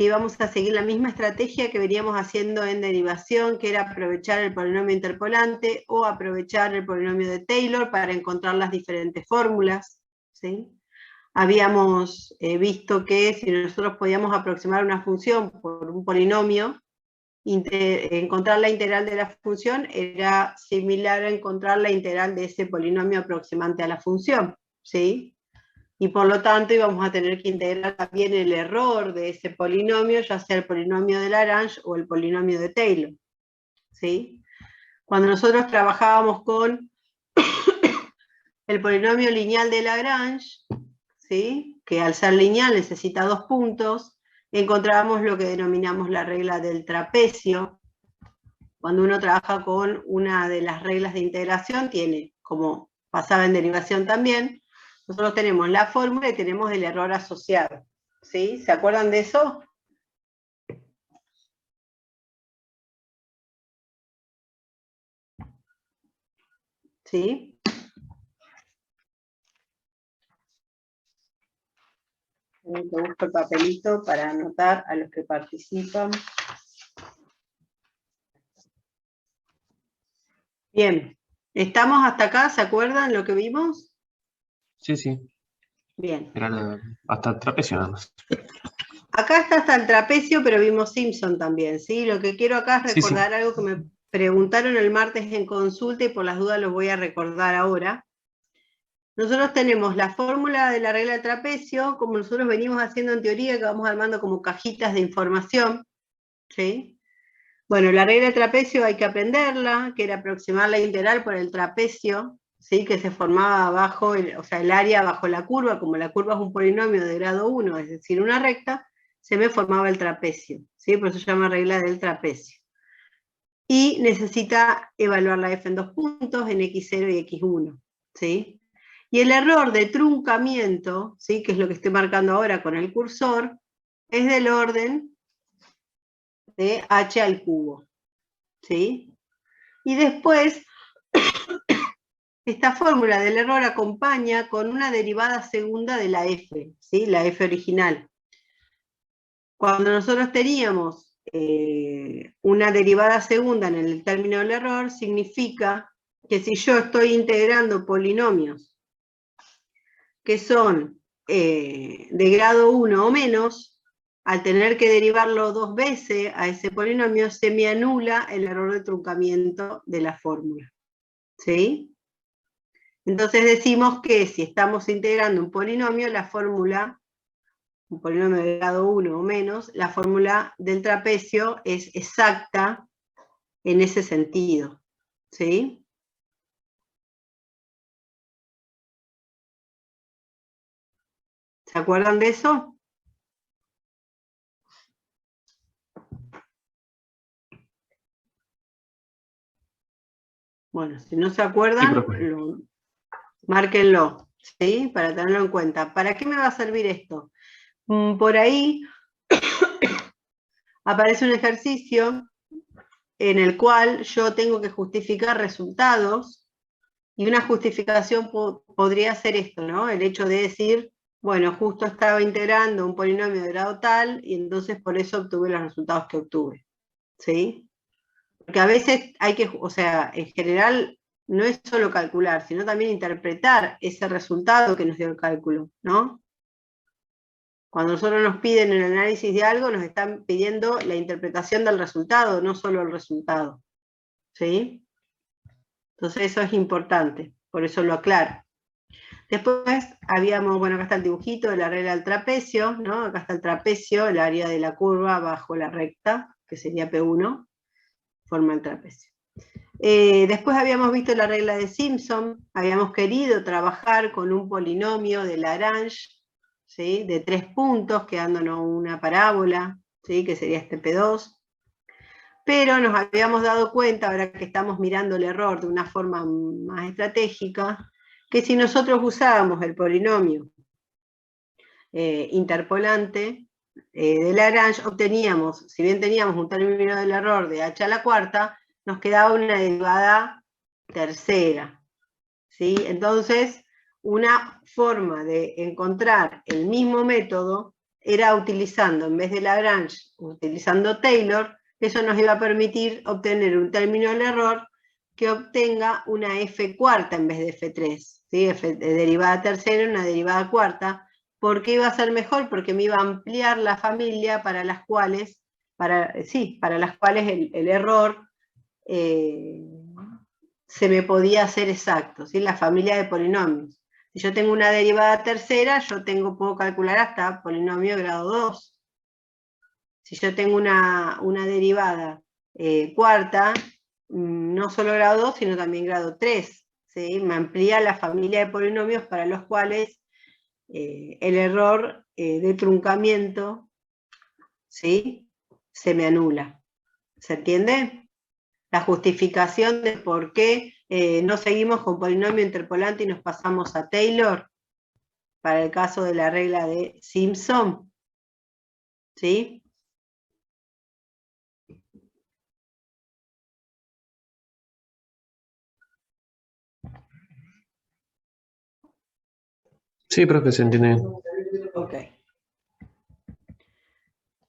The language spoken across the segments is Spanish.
que íbamos a seguir la misma estrategia que veníamos haciendo en derivación, que era aprovechar el polinomio interpolante o aprovechar el polinomio de Taylor para encontrar las diferentes fórmulas, ¿sí? Habíamos visto que si nosotros podíamos aproximar una función por un polinomio, encontrar la integral de la función era similar a encontrar la integral de ese polinomio aproximante a la función, ¿sí? Y por lo tanto íbamos a tener que integrar también el error de ese polinomio, ya sea el polinomio de Lagrange o el polinomio de Taylor, ¿sí? Cuando nosotros trabajábamos con el polinomio lineal de Lagrange, ¿sí? Que al ser lineal necesita 2 puntos, encontrábamos lo que denominamos la regla del trapecio. Cuando uno trabaja con una de las reglas de integración, tiene, como pasaba en derivación también, nosotros tenemos la fórmula y tenemos el error asociado, ¿sí? ¿Se acuerdan de eso? ¿Sí? Busco el papelito para anotar a los que participan. Bien, ¿estamos hasta acá? ¿Se acuerdan lo que vimos? Sí, sí. Bien. Era hasta el trapecio nada más. Acá está hasta el trapecio, pero vimos Simpson también, ¿sí? Lo que quiero acá es recordar algo que me preguntaron el martes en consulta y por las dudas lo voy a recordar ahora. Nosotros tenemos la fórmula de la regla del trapecio, como nosotros venimos haciendo en teoría, que vamos armando como cajitas de información, ¿sí? Bueno, la regla del trapecio hay que aprenderla, que era aproximar la integral por el trapecio, ¿sí? Que se formaba bajo, o sea, el área bajo la curva, como la curva es un polinomio de grado 1, es decir, una recta, se me formaba el trapecio, ¿sí? Por eso se llama regla del trapecio. Y necesita evaluar la f en 2 puntos, en x0 y x1, ¿sí? Y el error de truncamiento, ¿sí? Que es lo que estoy marcando ahora con el cursor, es del orden de h al cubo, ¿sí? Y después, esta fórmula del error acompaña con una derivada segunda de la f, ¿sí? La f original. Cuando nosotros teníamos una derivada segunda en el término del error, significa que si yo estoy integrando polinomios que son de grado 1 o menos, al tener que derivarlo 2 veces a ese polinomio, se me anula el error de truncamiento de la fórmula, ¿sí? Entonces decimos que si estamos integrando un polinomio, la fórmula, un polinomio de grado 1 o menos, la fórmula del trapecio es exacta en ese sentido, ¿sí? ¿Se acuerdan de eso? Bueno, si no se acuerdan, Sí, márquenlo, ¿sí? Para tenerlo en cuenta. ¿Para qué me va a servir esto? Por ahí aparece un ejercicio en el cual yo tengo que justificar resultados, y una justificación podría ser esto, ¿no? El hecho de decir, bueno, justo estaba integrando un polinomio de grado tal, y entonces por eso obtuve los resultados que obtuve, ¿sí? Porque a veces hay que, o sea, en general no es solo calcular, sino también interpretar ese resultado que nos dio el cálculo, ¿no? Cuando nosotros nos piden el análisis de algo, nos están pidiendo la interpretación del resultado, no solo el resultado, ¿sí? Entonces eso es importante, por eso lo aclaro. Después habíamos, bueno, acá está el dibujito de la regla del trapecio, ¿no? Acá está el trapecio, el área de la curva bajo la recta, que sería P1, forma el trapecio. Después habíamos visto la regla de Simpson, habíamos querido trabajar con un polinomio de Lagrange, ¿sí? De 3 puntos, quedándonos una parábola, ¿sí? Que sería este P2. Pero nos habíamos dado cuenta, ahora que estamos mirando el error de una forma más estratégica, que si nosotros usábamos el polinomio interpolante de Lagrange, obteníamos, si bien teníamos un término del error de h a la cuarta, nos quedaba una derivada tercera, ¿sí? Entonces, una forma de encontrar el mismo método era utilizando, en vez de Lagrange, utilizando Taylor, eso nos iba a permitir obtener un término del error que obtenga una f cuarta en vez de f3, ¿sí? F de derivada tercera, una derivada cuarta. ¿Por qué iba a ser mejor? Porque me iba a ampliar la familia para las cuales, para las cuales el error se me podía hacer exacto, ¿sí? La familia de polinomios. Si yo tengo una derivada tercera, puedo calcular hasta polinomio grado 2. Si yo tengo una derivada cuarta, no solo grado 2, sino también grado 3. ¿Sí? Me amplía la familia de polinomios para los cuales el error de truncamiento, ¿sí?, se me anula. ¿Se entiende? La justificación de por qué no seguimos con polinomio interpolante y nos pasamos a Taylor, para el caso de la regla de Simpson. ¿Sí? Sí, profe, se entiende bien. Ok.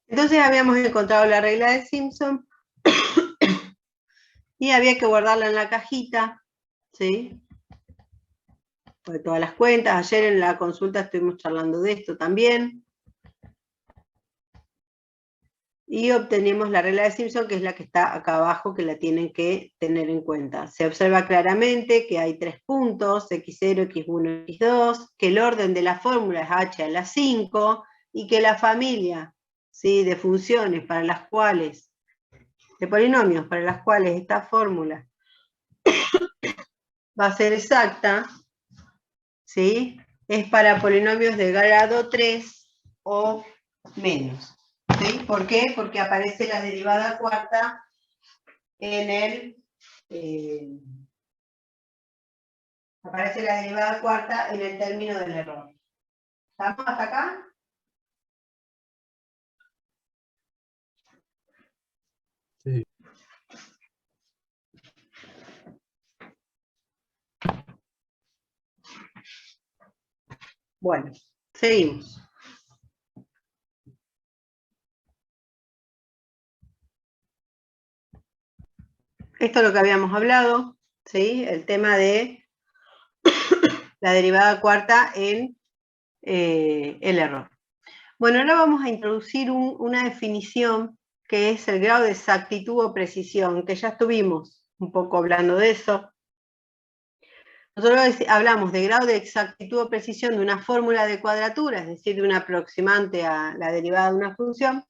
Entonces habíamos encontrado la regla de Simpson y había que guardarla en la cajita, ¿sí? De todas las cuentas. Ayer en la consulta estuvimos charlando de esto también. Y obtenemos la regla de Simpson, que es la que está acá abajo, que la tienen que tener en cuenta. Se observa claramente que hay 3 puntos, x0, x1, x2, que el orden de la fórmula es h a la 5, y que la familia, ¿sí?, de funciones para las cuales, de polinomios para las cuales esta fórmula va a ser exacta, ¿sí?, es para polinomios de grado 3 o menos. ¿Sí? ¿Por qué? Porque aparece la derivada cuarta en el término del error. ¿Estamos hasta acá? Sí. Bueno, seguimos. Esto es lo que habíamos hablado, ¿sí? El tema de la derivada cuarta en el error. Bueno, ahora vamos a introducir una definición que es el grado de exactitud o precisión, que ya estuvimos un poco hablando de eso. Nosotros hablamos de grado de exactitud o precisión de una fórmula de cuadratura, es decir, de un aproximante a la derivada de una función,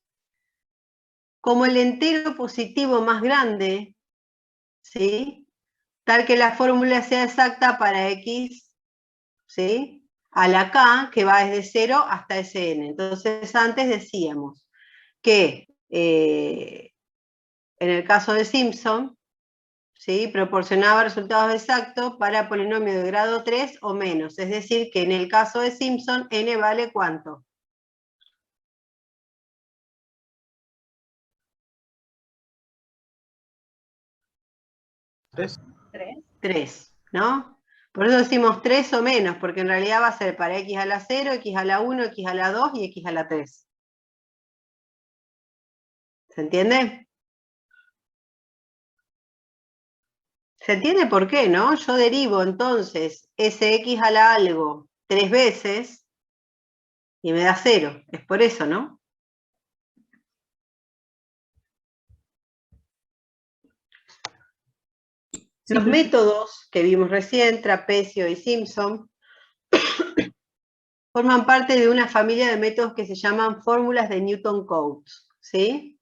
como el entero positivo más grande, ¿sí?, tal que la fórmula sea exacta para x, ¿sí?, a la k, que va desde 0 hasta Sn. Entonces antes decíamos que en el caso de Simpson, ¿sí?, proporcionaba resultados exactos para polinomio de grado 3 o menos. Es decir, que en el caso de Simpson, n vale ¿cuánto? 3. 3, ¿no? Por eso decimos 3 o menos, porque en realidad va a ser para x a la 0, x a la 1, x a la 2 y x a la 3. ¿Se entiende? ¿Se entiende por qué, no? Yo derivo entonces ese x a la algo 3 veces y me da 0. Es por eso, ¿no? Los métodos que vimos recién, Trapecio y Simpson, forman parte de una familia de métodos que se llaman fórmulas de Newton-Cotes, ¿sí?,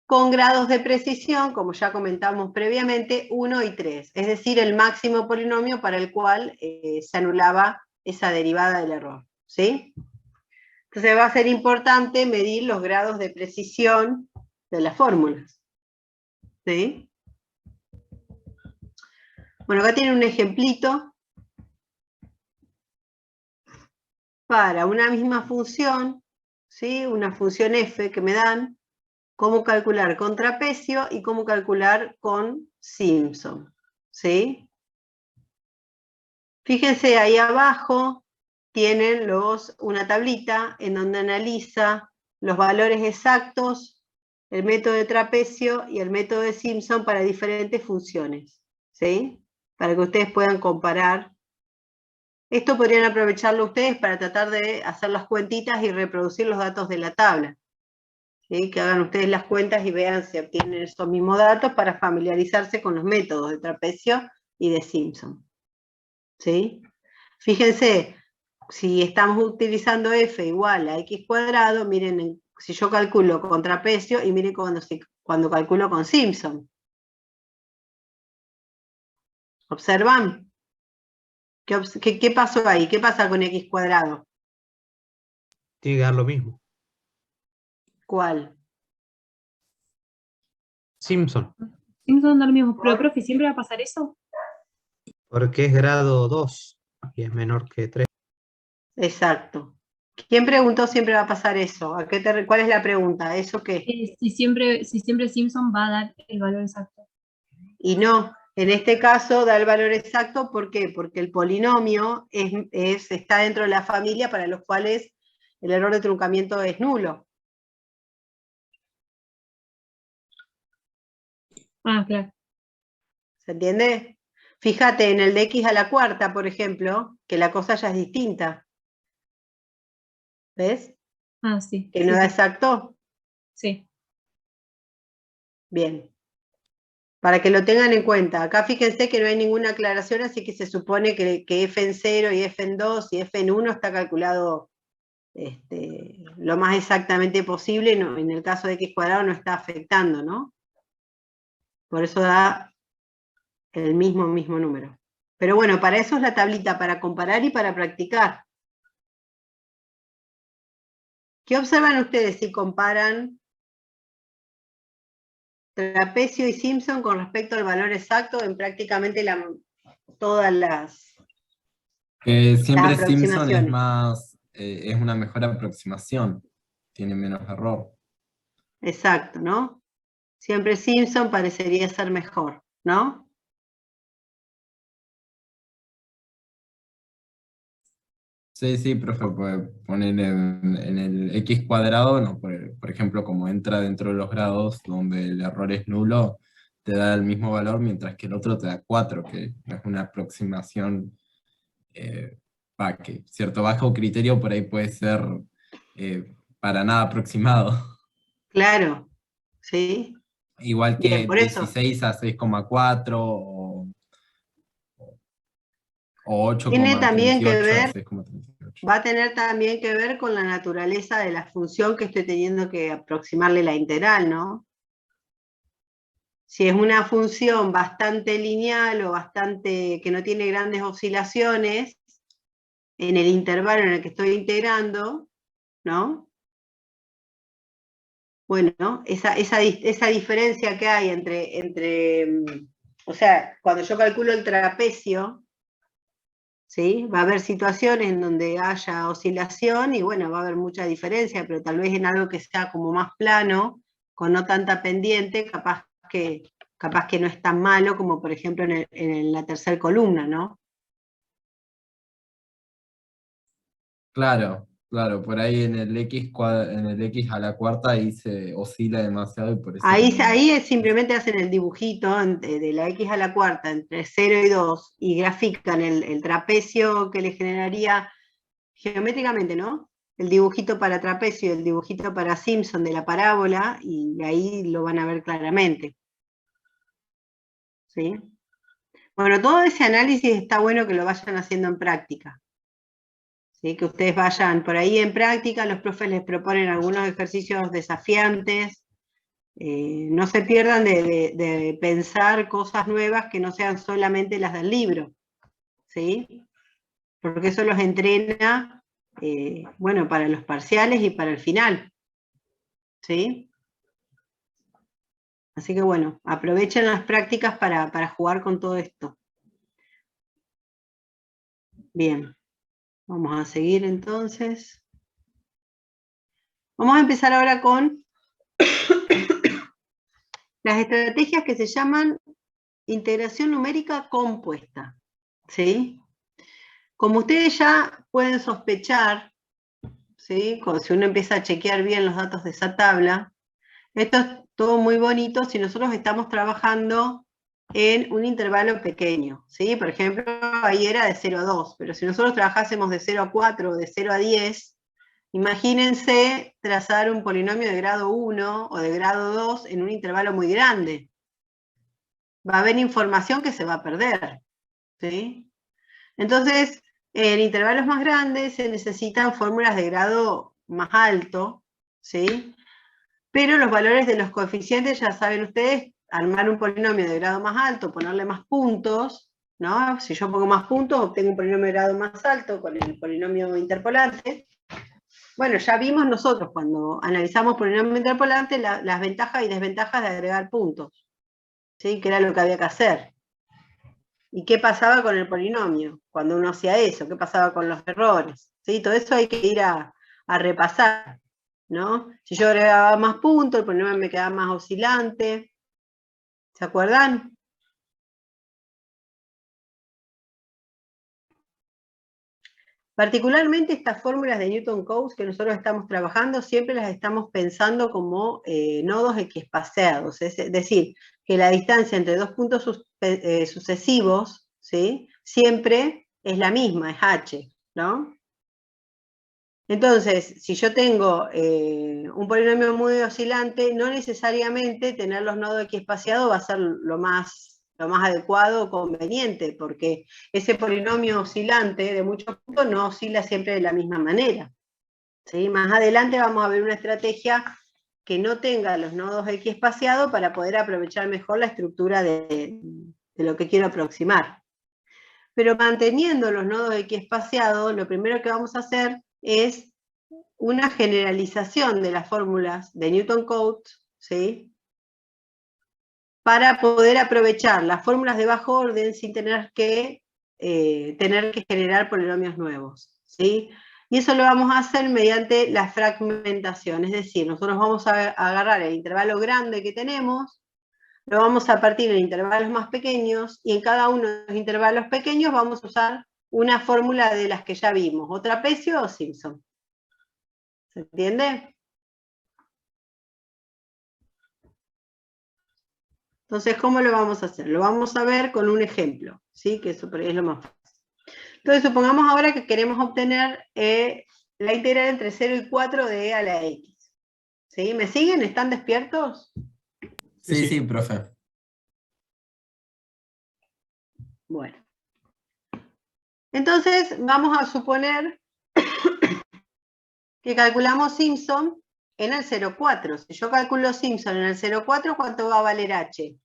con grados de precisión, como ya comentamos previamente, 1 y 3, es decir, el máximo polinomio para el cual se anulaba esa derivada del error, ¿sí? Entonces va a ser importante medir los grados de precisión de las fórmulas, ¿sí? Bueno, acá tienen un ejemplito para una misma función, ¿sí?, una función f que me dan, cómo calcular con trapecio y cómo calcular con Simpson, ¿sí? Fíjense ahí abajo, tienen una tablita en donde analiza los valores exactos, el método de trapecio y el método de Simpson para diferentes funciones, ¿sí? Para que ustedes puedan comparar. Esto podrían aprovecharlo ustedes para tratar de hacer las cuentitas y reproducir los datos de la tabla. ¿Sí? Que hagan ustedes las cuentas y vean si obtienen esos mismos datos para familiarizarse con los métodos de trapecio y de Simpson. ¿Sí? Fíjense, si estamos utilizando f igual a x cuadrado, miren, si yo calculo con trapecio y miren cuando calculo con Simpson. ¿Observan? ¿Qué pasó ahí? ¿Qué pasa con x cuadrado? Tiene que dar lo mismo. ¿Cuál? Simpson. Simpson da lo mismo. Pero, profe, ¿siempre va a pasar eso? Porque es grado 2 y es menor que 3. Exacto. ¿Quién preguntó siempre va a pasar eso? ¿Cuál es la pregunta? ¿Eso qué? Si siempre Simpson va a dar el valor exacto. Y no, en este caso da el valor exacto, ¿por qué? Porque el polinomio está dentro de la familia para los cuales el error de truncamiento es nulo. Ah, claro. ¿Se entiende? Fíjate, en el de x a la cuarta, por ejemplo, que la cosa ya es distinta. ¿Ves? Ah, sí. Que no sí, da sí. exacto. Sí. Bien. Para que lo tengan en cuenta. Acá fíjense que no hay ninguna aclaración, así que se supone que f en 0 y f en 2 y f en 1 está calculado lo más exactamente posible, no, en el caso de x cuadrado no está afectando, ¿no? Por eso da el mismo número. Pero bueno, para eso es la tablita, para comparar y para practicar. ¿Qué observan ustedes si comparan trapecio y Simpson con respecto al valor exacto en prácticamente todas las Siempre Simpson es aproximaciones? más, es una mejor aproximación, tiene menos error. Exacto, ¿no? Siempre Simpson parecería ser mejor, ¿no? Sí, profe, puede poner en el x cuadrado, no, por ejemplo, como entra dentro de los grados donde el error es nulo, te da el mismo valor, mientras que el otro te da 4, que no es una aproximación, que cierto bajo criterio por ahí puede ser para nada aproximado. Claro, ¿sí? Igual Bien, que por eso. 16 a 6,4 o Tiene también que 8,38 a ver, 6,38. va a tener también que ver con la naturaleza de la función que estoy teniendo que aproximarle la integral, ¿no? Si es una función bastante lineal o bastante que no tiene grandes oscilaciones en el intervalo en el que estoy integrando, ¿no? Bueno, esa diferencia que hay o sea, cuando yo calculo el trapecio, ¿sí? Va a haber situaciones en donde haya oscilación y bueno, va a haber mucha diferencia, pero tal vez en algo que sea como más plano, con no tanta pendiente, capaz que no es tan malo como por ejemplo en la tercera columna, ¿no? Claro, por ahí en el X a la cuarta ahí se oscila demasiado y por eso Ahí simplemente hacen el dibujito de la x a la cuarta entre 0 y 2 y grafican el trapecio que le generaría geométricamente, ¿no? El dibujito para trapecio y el dibujito para Simpson de la parábola, y ahí lo van a ver claramente. ¿Sí? Bueno, todo ese análisis está bueno que lo vayan haciendo en práctica. ¿Sí? Que ustedes vayan por ahí en práctica, los profes les proponen algunos ejercicios desafiantes. No se pierdan de pensar cosas nuevas que no sean solamente las del libro. ¿Sí? Porque eso los entrena, bueno, para los parciales y para el final. ¿Sí? Así que bueno, aprovechen las prácticas para jugar con todo esto. Bien, vamos a seguir entonces. Vamos a empezar ahora con las estrategias que se llaman integración numérica compuesta. ¿Sí? Como ustedes ya pueden sospechar, ¿sí? Si uno empieza a chequear bien los datos de esa tabla, esto es todo muy bonito si nosotros estamos trabajando en un intervalo pequeño, ¿sí? Por ejemplo, ahí era de 0 a 2, pero si nosotros trabajásemos de 0 a 4 o de 0 a 10, imagínense trazar un polinomio de grado 1 o de grado 2 en un intervalo muy grande. Va a haber información que se va a perder, ¿sí? Entonces, en intervalos más grandes se necesitan fórmulas de grado más alto, ¿sí? Pero los valores de los coeficientes, ya saben ustedes, armar un polinomio de grado más alto, ponerle más puntos, ¿no? Si yo pongo más puntos, obtengo un polinomio de grado más alto con el polinomio interpolante. Bueno, ya vimos nosotros cuando analizamos polinomio interpolante las ventajas y desventajas de agregar puntos, ¿sí? Que era lo que había que hacer. ¿Y qué pasaba con el polinomio? Cuando uno hacía eso, ¿qué pasaba con los errores? ¿Sí? Todo eso hay que ir a repasar, ¿no? Si yo agregaba más puntos, el polinomio me quedaba más oscilante. ¿Se acuerdan? Particularmente estas fórmulas de Newton-Cotes que nosotros estamos trabajando, siempre las estamos pensando como nodos equiespaciados, es decir, que la distancia entre dos puntos sucesivos, ¿sí? Siempre es la misma, es h, ¿no? Entonces, si yo tengo un polinomio muy oscilante, no necesariamente tener los nodos equiespaciados va a ser lo más adecuado o conveniente, porque ese polinomio oscilante de muchos puntos no oscila siempre de la misma manera, ¿sí? Más adelante vamos a ver una estrategia que no tenga los nodos equiespaciados para poder aprovechar mejor la estructura de lo que quiero aproximar. Pero manteniendo los nodos equiespaciados, lo primero que vamos a hacer es una generalización de las fórmulas de Newton-Cotes, ¿sí? Para poder aprovechar las fórmulas de bajo orden sin tener que generar polinomios nuevos, ¿sí? Y eso lo vamos a hacer mediante la fragmentación, es decir, nosotros vamos a agarrar el intervalo grande que tenemos, lo vamos a partir en intervalos más pequeños, y en cada uno de los intervalos pequeños vamos a usar una fórmula de las que ya vimos, o trapecio o Simpson. ¿Se entiende? Entonces, ¿cómo lo vamos a hacer? Lo vamos a ver con un ejemplo, ¿sí? Que eso es lo más fácil. Entonces, supongamos ahora que queremos obtener la integral entre 0 y 4 de e a la x. ¿Sí? ¿Me siguen? ¿Están despiertos? Sí, sí, profe. Bueno. Entonces, vamos a suponer que calculamos Simpson en el 0,4. Si yo calculo Simpson en el 0,4, ¿cuánto va a valer h?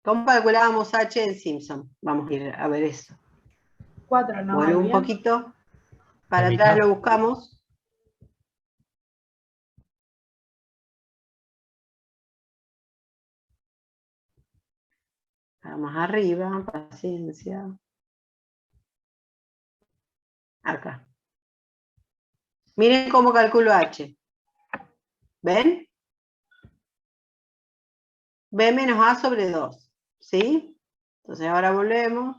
¿Cómo calculábamos h en Simpson? Vamos a ir a ver eso. 4, ¿no? Vuelvo un poquito. Para La atrás mitad. lo buscamos. Vamos arriba, paciencia. Acá. Miren cómo calculo h. ¿Ven? b menos a sobre 2. ¿Sí? Entonces ahora volvemos.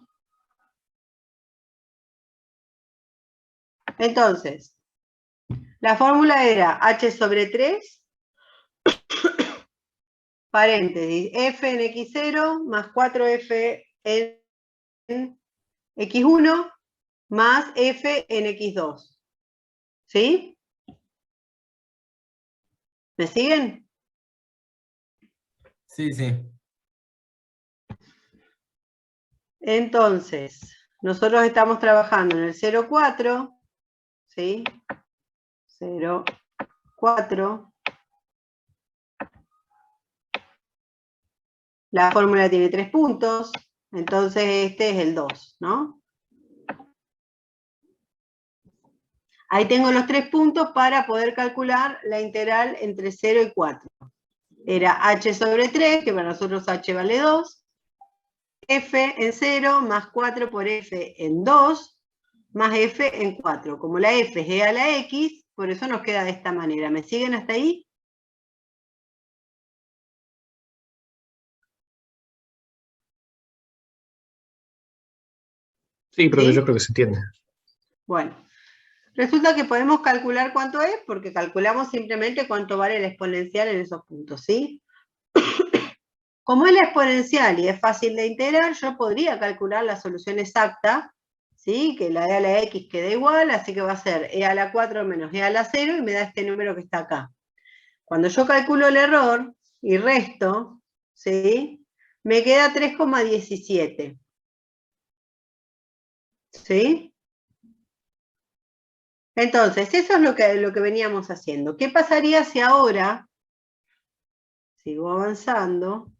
Entonces, la fórmula era h sobre 3, paréntesis, f en x0 más 4f en x1 más f en x2. ¿Sí? ¿Me siguen? Sí, sí. Entonces, nosotros estamos trabajando en el 0,4, ¿sí? 0,4. La fórmula tiene 3 puntos, entonces este es el 2, ¿no? Ahí tengo los 3 puntos para poder calcular la integral entre 0 y 4. Era h sobre 3, que para nosotros h vale 2, f en 0 más 4 por f en 2, más f en 4. Como la f es e a la x, por eso nos queda de esta manera. ¿Me siguen hasta ahí? Sí, profe, ¿Sí? yo creo que se entiende. Bueno, resulta que podemos calcular cuánto es porque calculamos simplemente cuánto vale la exponencial en esos puntos, ¿sí? Como es la exponencial y es fácil de integrar, yo podría calcular la solución exacta, ¿sí? Que la e a la x queda igual, así que va a ser e a la 4 menos e a la 0 y me da este número que está acá. Cuando yo calculo el error y resto, ¿sí? Me queda 3,17. ¿Sí? Entonces, eso es lo que veníamos haciendo. ¿Qué pasaría si ahora, sigo avanzando,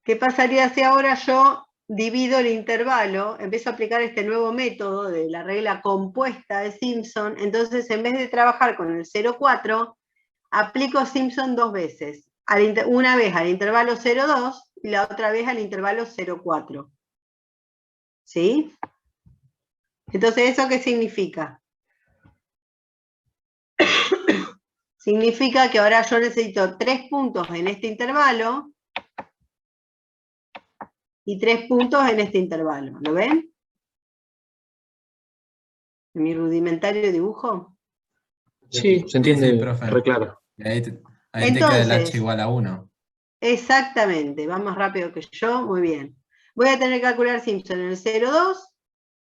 qué pasaría si ahora yo divido el intervalo, empiezo a aplicar este nuevo método de la regla compuesta de Simpson, entonces en vez de trabajar con el 0,4, aplico Simpson dos veces, una vez al intervalo 0,2 y la otra vez al intervalo 0,4. ¿Sí? Entonces, ¿eso qué significa? Significa que ahora yo necesito 3 puntos en este intervalo y 3 puntos en este intervalo. ¿Lo ven? En mi rudimentario dibujo. Sí, se Sí, entiende profe. re claro. Y ahí te queda el h Entonces, igual a 1. exactamente, va más rápido que yo, muy bien. Voy a tener que calcular Simpson en el 0,2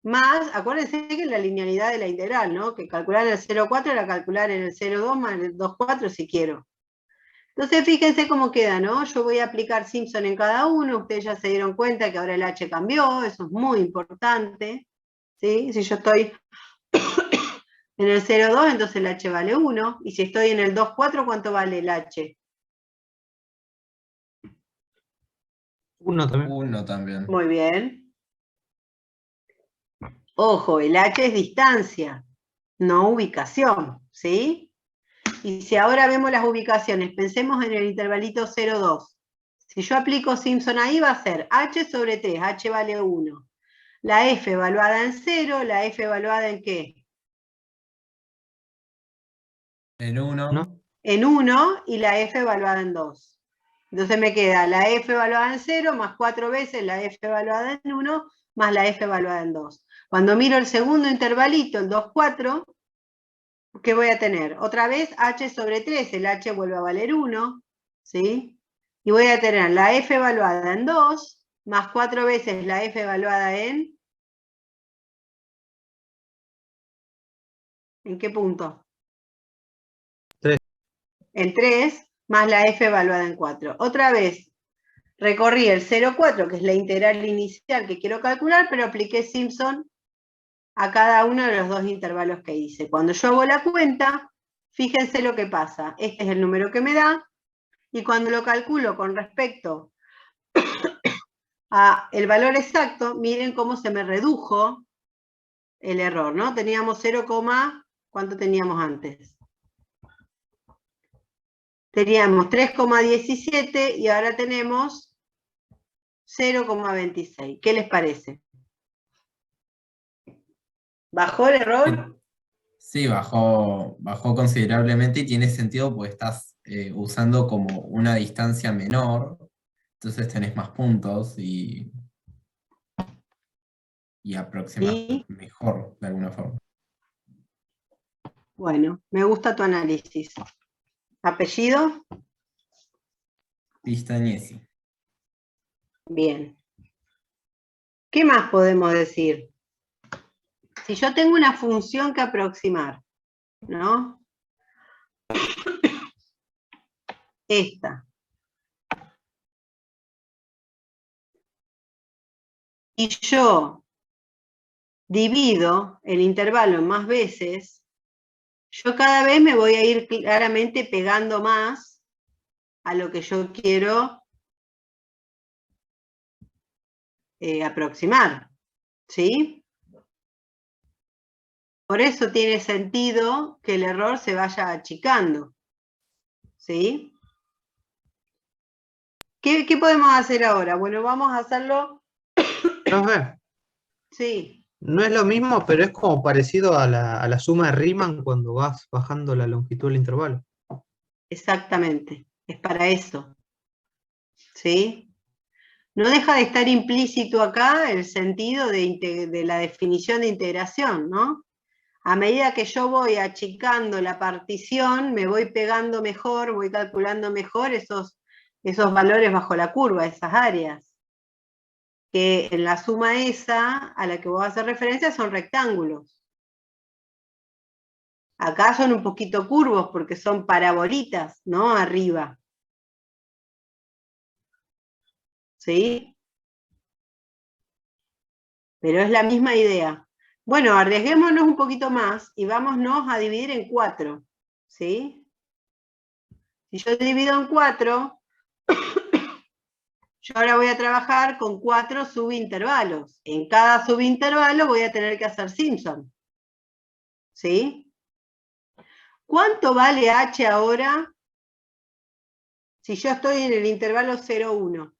más, acuérdense que la linealidad de la integral, ¿no? Que calcular en el 0,4 era calcular en el 0,2 más el 2,4 si quiero. Entonces fíjense cómo queda, ¿no? Yo voy a aplicar Simpson en cada uno, ustedes ya se dieron cuenta que ahora el h cambió, eso es muy importante, ¿sí? Si yo estoy en el 0,2, entonces el h vale 1, y si estoy en el 2,4, ¿cuánto vale el h? 1 también. 1 también. Muy bien. Ojo, el h es distancia, no ubicación, ¿sí? Y si ahora vemos las ubicaciones, pensemos en el intervalito 0,2. Si yo aplico Simpson ahí va a ser h sobre 3, h vale 1. La f evaluada en 0, la f evaluada en ¿qué? En 1. ¿No? En 1 y la f evaluada en 2. Entonces me queda la f evaluada en 0 más 4 veces la f evaluada en 1 más la f evaluada en 2. Cuando miro el segundo intervalito, el 2, 4, ¿qué voy a tener? Otra vez h sobre 3, el h vuelve a valer 1, ¿sí? Y voy a tener la f evaluada en 2 más 4 veces la f evaluada en... ¿En qué punto? 3. En 3 más la f evaluada en 4. Otra vez, recorrí el 0,4, que es la integral inicial que quiero calcular, pero apliqué Simpson a cada uno de los dos intervalos que hice. Cuando yo hago la cuenta, fíjense lo que pasa. Este es el número que me da, y cuando lo calculo con respecto a el valor exacto, miren cómo se me redujo el error, ¿no? Teníamos 0, ¿cuánto teníamos antes? Teníamos 3,17 y ahora tenemos 0,26. ¿Qué les parece? ¿Bajó el error? Sí, bajó considerablemente y tiene sentido porque estás usando como una distancia menor, entonces tenés más puntos y aproximás Y, mejor de alguna forma. bueno, me gusta tu análisis. ¿Apellido? Pistañesi. Bien. ¿Qué más podemos decir? Si yo tengo una función que aproximar, ¿no? Esta. Y yo divido el intervalo en más veces, yo cada vez me voy a ir claramente pegando más a lo que yo quiero aproximar, ¿sí? Por eso tiene sentido que el error se vaya achicando, ¿sí? ¿Qué podemos hacer ahora? Bueno, vamos a hacerlo, Profe, sí, no es lo mismo, pero es como parecido a la suma de Riemann cuando vas bajando la longitud del intervalo. exactamente, es para eso, ¿sí? No deja de estar implícito acá el sentido de la definición de integración, ¿no? A medida que yo voy achicando la partición, me voy pegando mejor, voy calculando mejor esos valores bajo la curva, esas áreas. Que en la suma esa, a la que voy a hacer referencia, son rectángulos. Acá son un poquito curvos porque son parabolitas, ¿no? Arriba. ¿Sí? Pero es la misma idea. Bueno, arriesguémonos un poquito más y vámonos a dividir en 4. ¿Sí? Si yo divido en 4, yo ahora voy a trabajar con 4 subintervalos. En cada subintervalo voy a tener que hacer Simpson. ¿Sí? ¿Cuánto vale h ahora si yo estoy en el intervalo 0,1?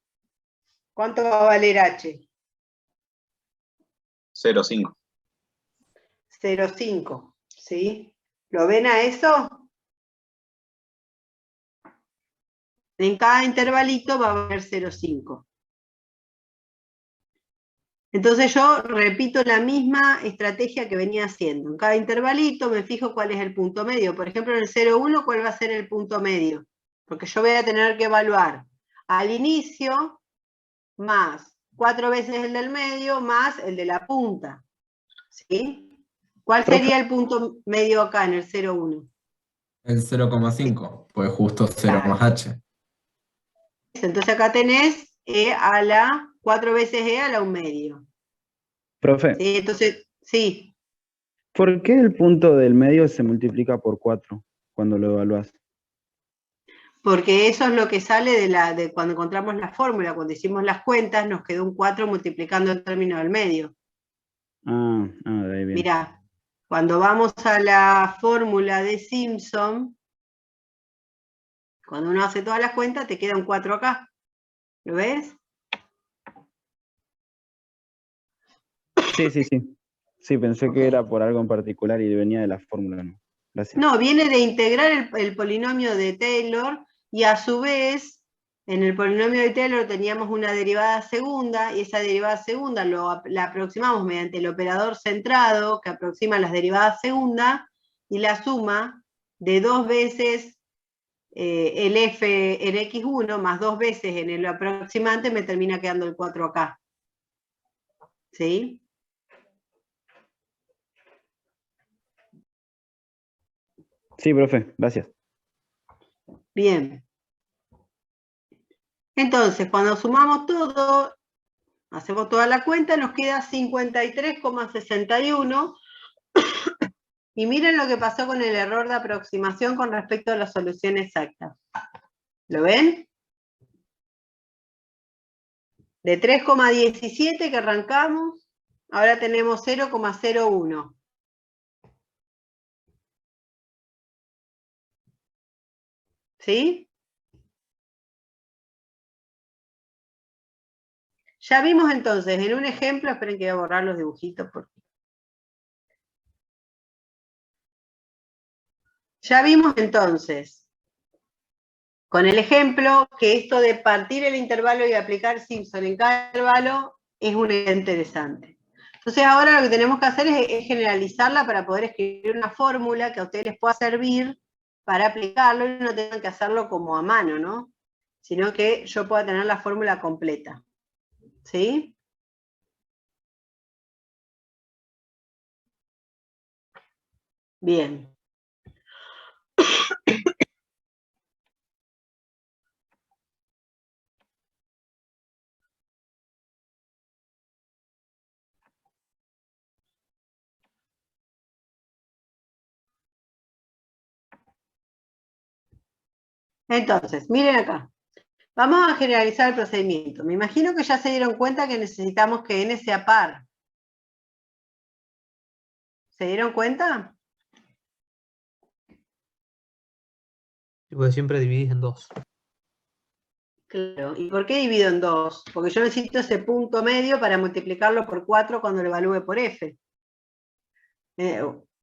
¿Cuánto va a valer h? 0,5. 0,5. ¿Sí? ¿Lo ven a eso? En cada intervalito va a valer 0,5. Entonces yo repito la misma estrategia que venía haciendo. En cada intervalito me fijo cuál es el punto medio. Por ejemplo, en el 0,1, ¿cuál va a ser el punto medio? Porque yo voy a tener que evaluar al inicio más 4 veces el del medio más el de la punta. ¿Sí? ¿Cuál sería el punto medio acá en el 0,1? El 0,5, pues justo 0 más h. Entonces acá tenés e a la 4 veces e a la 1/2. Profe, ¿Sí? Entonces, sí. ¿por qué el punto del medio se multiplica por 4 cuando lo evalúas? Porque eso es lo que sale de cuando encontramos la fórmula. Cuando hicimos las cuentas nos quedó un 4 multiplicando el término del medio. De ahí viene. Mirá, cuando vamos a la fórmula de Simpson, cuando uno hace todas las cuentas, te queda un 4 acá. ¿Lo ves? Sí. Sí, pensé que era por algo en particular y venía de la fórmula, ¿no? Gracias. No, viene de integrar el polinomio de Taylor y a su vez, en el polinomio de Taylor teníamos una derivada segunda y esa derivada segunda la aproximamos mediante el operador centrado que aproxima las derivadas segundas y la suma de 2 veces el f en x1 más 2 veces en el aproximante me termina quedando el 4 acá. ¿Sí? Sí, profe, gracias. Bien. Entonces, cuando sumamos todo, hacemos toda la cuenta, nos queda 53,61. Y miren lo que pasó con el error de aproximación con respecto a la solución exacta. ¿Lo ven? De 3,17 que arrancamos, ahora tenemos 0,01. ¿Sí? Ya vimos entonces en un ejemplo, esperen que voy a borrar los dibujitos porque... Ya vimos entonces, con el ejemplo, que esto de partir el intervalo y aplicar Simpson en cada intervalo es una idea interesante. Entonces ahora lo que tenemos que hacer es generalizarla para poder escribir una fórmula que a ustedes les pueda servir para aplicarlo y no tengan que hacerlo como a mano, ¿no? Sino que yo pueda tener la fórmula completa. ¿Sí? Bien. Entonces, miren acá. Vamos a generalizar el procedimiento. Me imagino que ya se dieron cuenta que necesitamos que n sea par. ¿Se dieron cuenta? Porque siempre dividís en 2. Claro. ¿Y por qué divido en 2? Porque yo necesito ese punto medio para multiplicarlo por 4 cuando lo evalúe por f.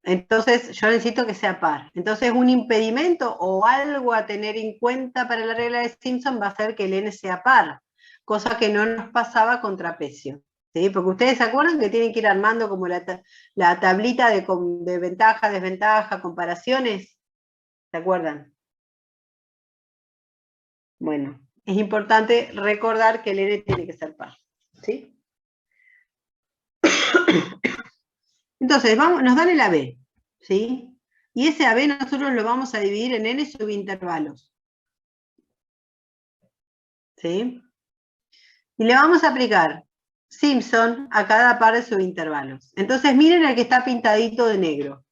Entonces yo necesito que sea par. Entonces un impedimento o algo a tener en cuenta para la regla de Simpson va a ser que el n sea par. cosa que no nos pasaba con trapecio. ¿Sí? Porque ustedes se acuerdan que tienen que ir armando como la tablita de ventaja, desventaja, comparaciones. ¿Se acuerdan? Bueno, es importante recordar que el n tiene que ser par. ¿Sí? Entonces, nos dan el AB. ¿Sí? Y ese AB nosotros lo vamos a dividir en n subintervalos. ¿Sí? Y le vamos a aplicar Simpson a cada par de subintervalos. Entonces miren el que está pintadito de negro.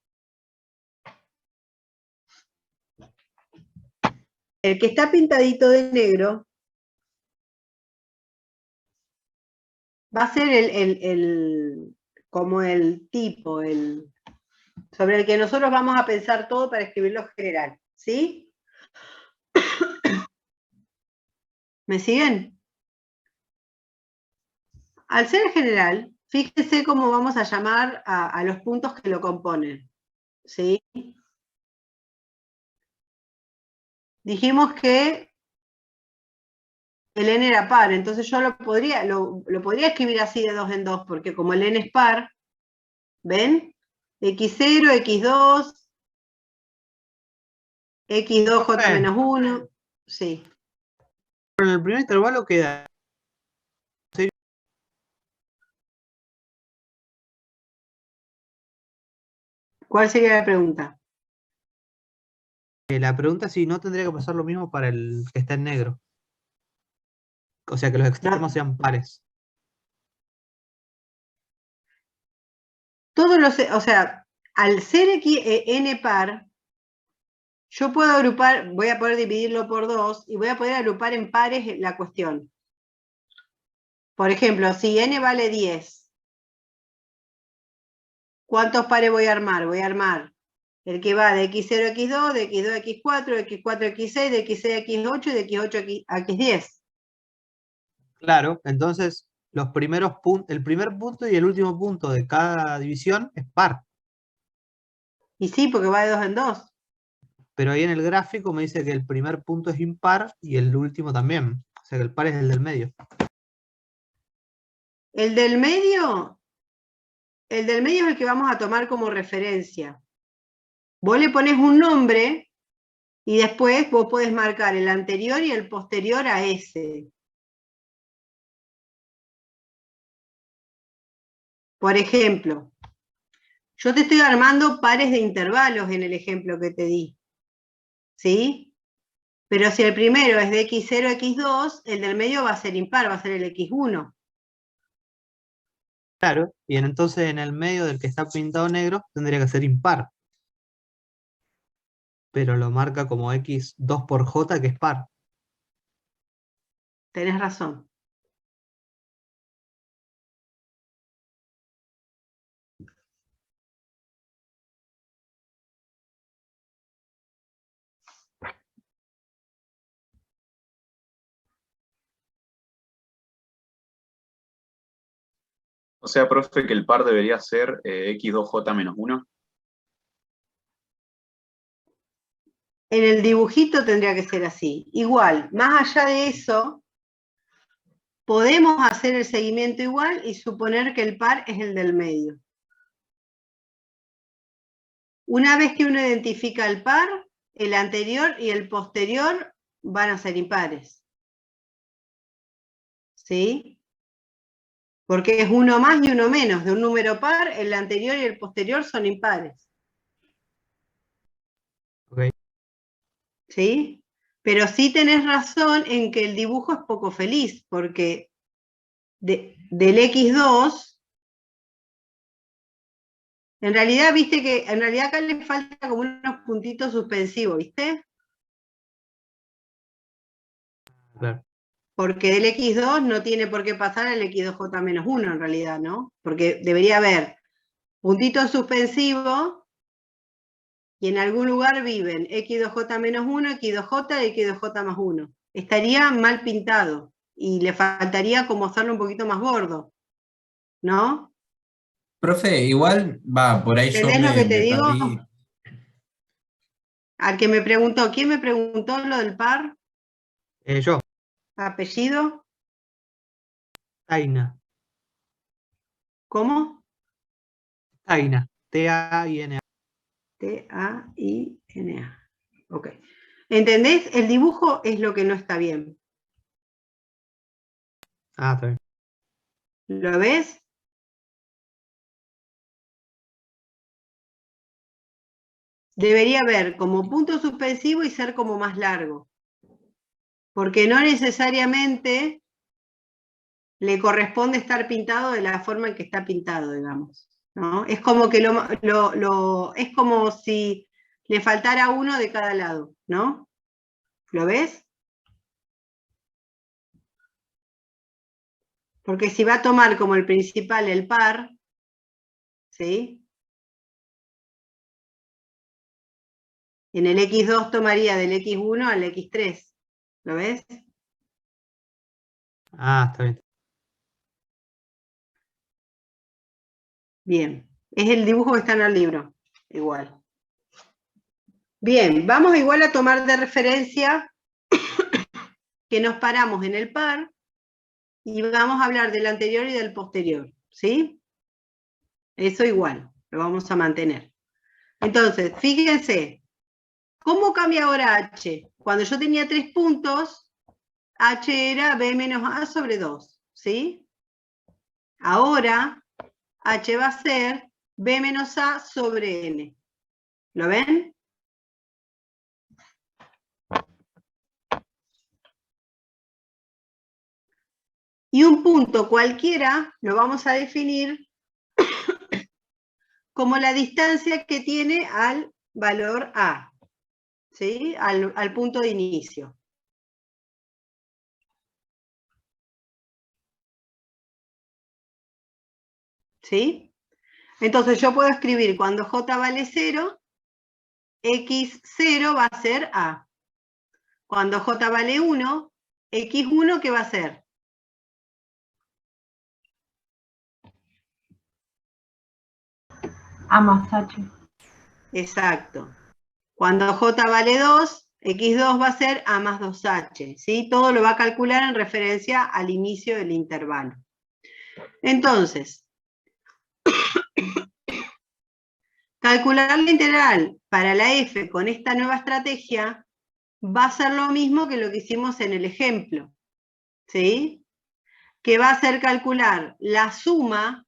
El que está pintadito de negro va a ser como el tipo, sobre el que nosotros vamos a pensar todo para escribirlo general. ¿Sí? ¿Me siguen? Al ser general, fíjense cómo vamos a llamar a los puntos que lo componen. ¿Sí? Dijimos que el n era par, entonces yo lo podría escribir así de 2 en 2, porque como el n es par, ¿ven? x0, x2, x2j menos 1, sí. Pero en el primer intervalo queda ¿Cuál sería la pregunta? la pregunta es si no tendría que pasar lo mismo para el que está en negro. O sea, que los extremos sean pares. O sea, al ser n par, yo puedo agrupar, voy a poder dividirlo por 2 y voy a poder agrupar en pares la cuestión. Por ejemplo, si n vale 10, ¿cuántos pares voy a armar? Voy a armar el que va de x0 a x2, de x2 a x4, de x4 a x6, de x6 a x8 y de x8 a x10. Claro, entonces el primer punto y el último punto de cada división es par. Y sí, porque va de 2 en 2. Pero ahí en el gráfico me dice que el primer punto es impar y el último también. O sea que el par es el del medio. El del medio es el que vamos a tomar como referencia. Vos le pones un nombre y después vos podés marcar el anterior y el posterior a ese. Por ejemplo, yo te estoy armando pares de intervalos en el ejemplo que te di. ¿Sí? Pero si el primero es de x0 a x2, el del medio va a ser impar, va a ser el x1. Claro, y entonces en el medio del que está pintado negro tendría que ser impar. Pero lo marca como x2 por j, que es par. Tenés razón. O sea, profe, que el par debería ser x2j menos 1. En el dibujito tendría que ser así. Igual, más allá de eso, podemos hacer el seguimiento igual y suponer que el par es el del medio. Una vez que uno identifica el par, el anterior y el posterior van a ser impares. ¿Sí? Porque es uno más y uno menos. De un número par, el anterior y el posterior son impares. Ok. ¿Sí? Pero sí tenés razón en que el dibujo es poco feliz, porque del x2, en realidad, viste que en realidad acá le falta como unos puntitos suspensivos, ¿viste? Claro. Porque del x2 no tiene por qué pasar al x2j menos 1 en realidad, ¿no? Porque debería haber puntito suspensivo y en algún lugar viven x2j menos 1, x2j y x2j más 1. Estaría mal pintado y le faltaría como hacerlo un poquito más gordo, ¿no? Profe, igual va, por ahí yo ¿Entendés lo que te me digo? perdí. Al que me preguntó, ¿quién me preguntó lo del par? Yo. ¿Apellido? Taina. ¿Cómo? Taina. T-A-I-N-A. T-A-I-N-A. Ok. ¿Entendés? El dibujo es lo que no está bien. Ah, está bien. ¿Lo ves? Debería haber como punto suspensivo y ser como más largo. Porque no necesariamente le corresponde estar pintado de la forma en que está pintado, digamos, ¿no? Es como que es como si le faltara uno de cada lado, ¿no? ¿Lo ves? Porque si va a tomar como el principal el par, ¿sí? En el X2 tomaría del X1 al X3, ¿lo ves? Ah, está bien. Bien, es el dibujo que está en el libro, igual. Bien, vamos igual a tomar de referencia que nos paramos en el par y vamos a hablar del anterior y del posterior, ¿sí? Eso igual, lo vamos a mantener. Entonces, fíjense, ¿cómo cambia ahora H? Cuando yo tenía 3 puntos, H era B menos A sobre 2, ¿sí? Ahora, H va a ser B menos A sobre N. ¿Lo ven? Y un punto cualquiera lo vamos a definir como la distancia que tiene al valor A, ¿sí? Al punto de inicio. ¿Sí? Entonces yo puedo escribir cuando J vale 0, X0 va a ser A. Cuando J vale 1, X1, ¿qué va a ser? A más H. Exacto. Cuando J vale 2, X2 va a ser A más 2H. ¿Sí? Todo lo va a calcular en referencia al inicio del intervalo. Entonces, calcular la integral para la f con esta nueva estrategia va a ser lo mismo que lo que hicimos en el ejemplo, ¿sí? Que va a ser calcular la suma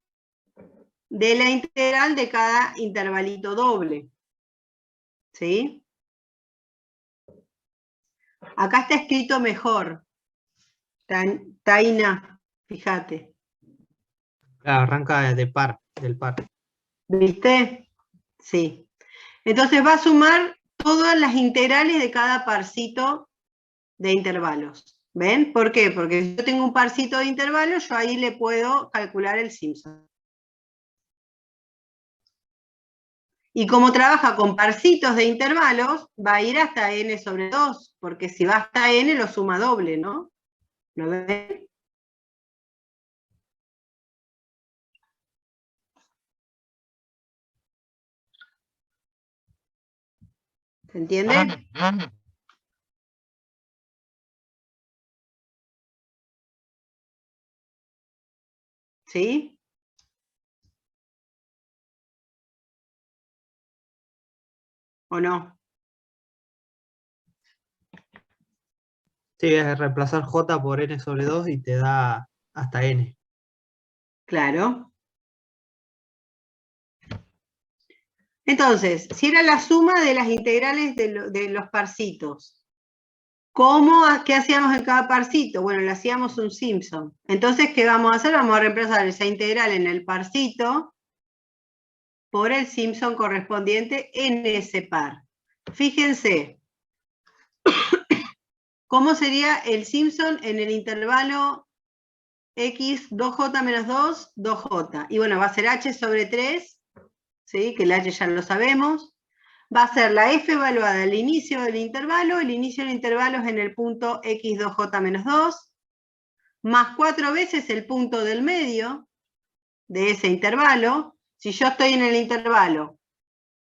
de la integral de cada intervalito doble, ¿sí? Acá está escrito mejor, Taina, fíjate. Claro, arranca de par, del par. ¿Viste? Sí. Entonces va a sumar todas las integrales de cada parcito de intervalos. ¿Ven? ¿Por qué? Porque si yo tengo un parcito de intervalos, yo ahí le puedo calcular el Simpson. Y como trabaja con parcitos de intervalos, va a ir hasta n sobre 2, porque si va hasta n lo suma doble, ¿no? ¿Lo ven? ¿Se entiende? ¿Sí? ¿O no? Sí, es reemplazar J por N sobre 2 y te da hasta N. Claro. Entonces, si era la suma de las integrales de los parcitos, ¿qué hacíamos en cada parcito? Bueno, le hacíamos un Simpson. Entonces, ¿qué vamos a hacer? Vamos a reemplazar esa integral en el parcito por el Simpson correspondiente en ese par. Fíjense, ¿cómo sería el Simpson en el intervalo x 2j menos 2, 2j? Y bueno, va a ser h sobre 3, ¿sí? Que el h ya lo sabemos. Va a ser la f evaluada al inicio del intervalo. El inicio del intervalo es en el punto x 2j menos 2, más 4 veces el punto del medio de ese intervalo. Si yo estoy en el intervalo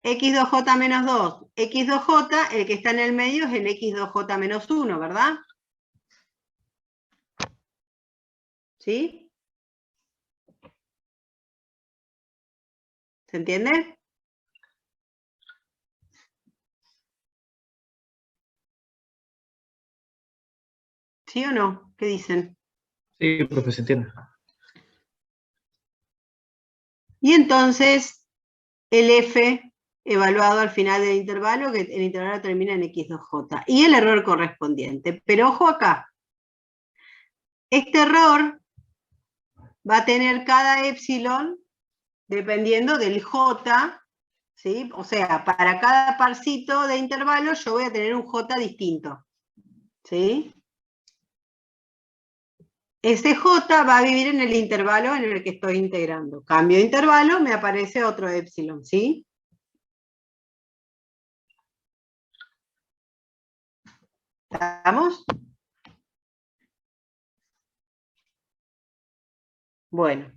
x2j menos 2, x2j, el que está en el medio es el x2j menos 1, ¿verdad? ¿Sí? ¿Se entiende? ¿Sí o no? ¿Qué dicen? Sí, profe, se entiende. Y entonces el f evaluado al final del intervalo, que el intervalo termina en x2j, y el error correspondiente. Pero ojo acá, este error va a tener cada epsilon dependiendo del j, ¿sí? O sea, para cada parcito de intervalo yo voy a tener un j distinto, ¿sí? Ese j va a vivir en el intervalo en el que estoy integrando. Cambio de intervalo, me aparece otro epsilon, ¿sí? ¿Estamos? Bueno,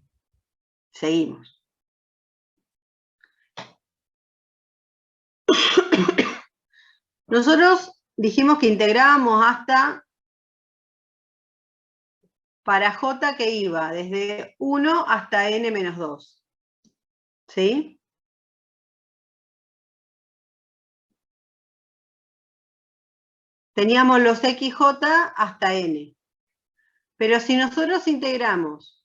seguimos. Nosotros dijimos que integrábamos hasta para j que iba desde 1 hasta n menos 2. ¿Sí? Teníamos los xj hasta n. Pero si nosotros integramos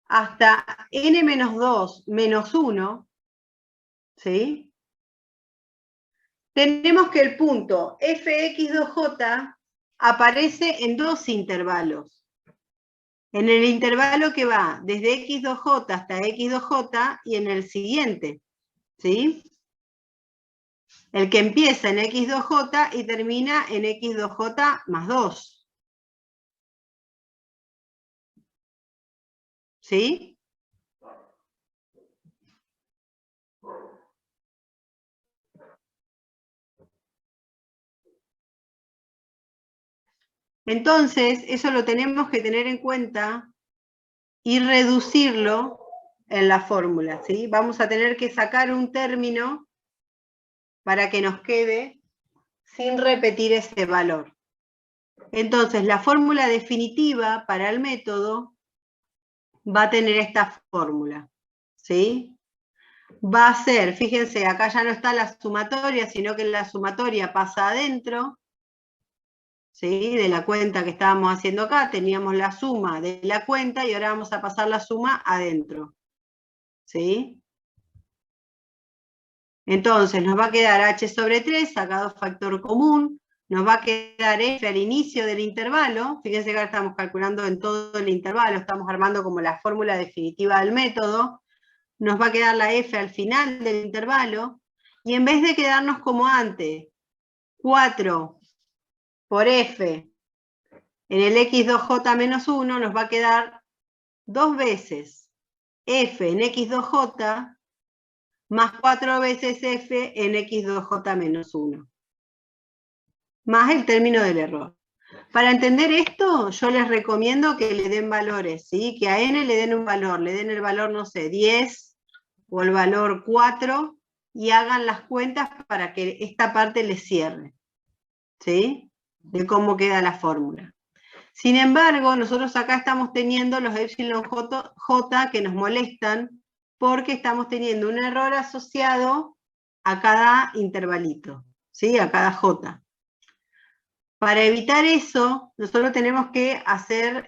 hasta n menos 2 menos 1, ¿sí? Tenemos que el punto fx2j aparece en dos intervalos. En el intervalo que va desde x2j hasta x2j y en el siguiente, ¿sí? El que empieza en x2j y termina en x2j más 2. ¿Sí? Entonces, eso lo tenemos que tener en cuenta y reducirlo en la fórmula, ¿sí? Vamos a tener que sacar un término para que nos quede sin repetir ese valor. Entonces, la fórmula definitiva para el método va a tener esta fórmula, ¿sí? Va a ser, fíjense, acá ya no está la sumatoria, sino que la sumatoria pasa adentro, ¿sí? De la cuenta que estábamos haciendo acá, teníamos la suma de la cuenta y ahora vamos a pasar la suma adentro, ¿sí? Entonces nos va a quedar h sobre 3, sacado factor común, nos va a quedar f al inicio del intervalo, fíjense que ahora estamos calculando en todo el intervalo, estamos armando como la fórmula definitiva del método, nos va a quedar la f al final del intervalo, y en vez de quedarnos como antes, 4 por f en el x2j menos 1, nos va a quedar dos veces f en x2j más 4 veces f en x2j menos 1. Más el término del error. Para entender esto, yo les recomiendo que le den valores, ¿sí? Que a n le den un valor, le den el valor, no sé, 10 o el valor 4 y hagan las cuentas para que esta parte les cierre, ¿sí? De cómo queda la fórmula. Sin embargo, nosotros acá estamos teniendo los epsilon j que nos molestan porque estamos teniendo un error asociado a cada intervalito, ¿sí? A cada j. Para evitar eso, nosotros tenemos que hacer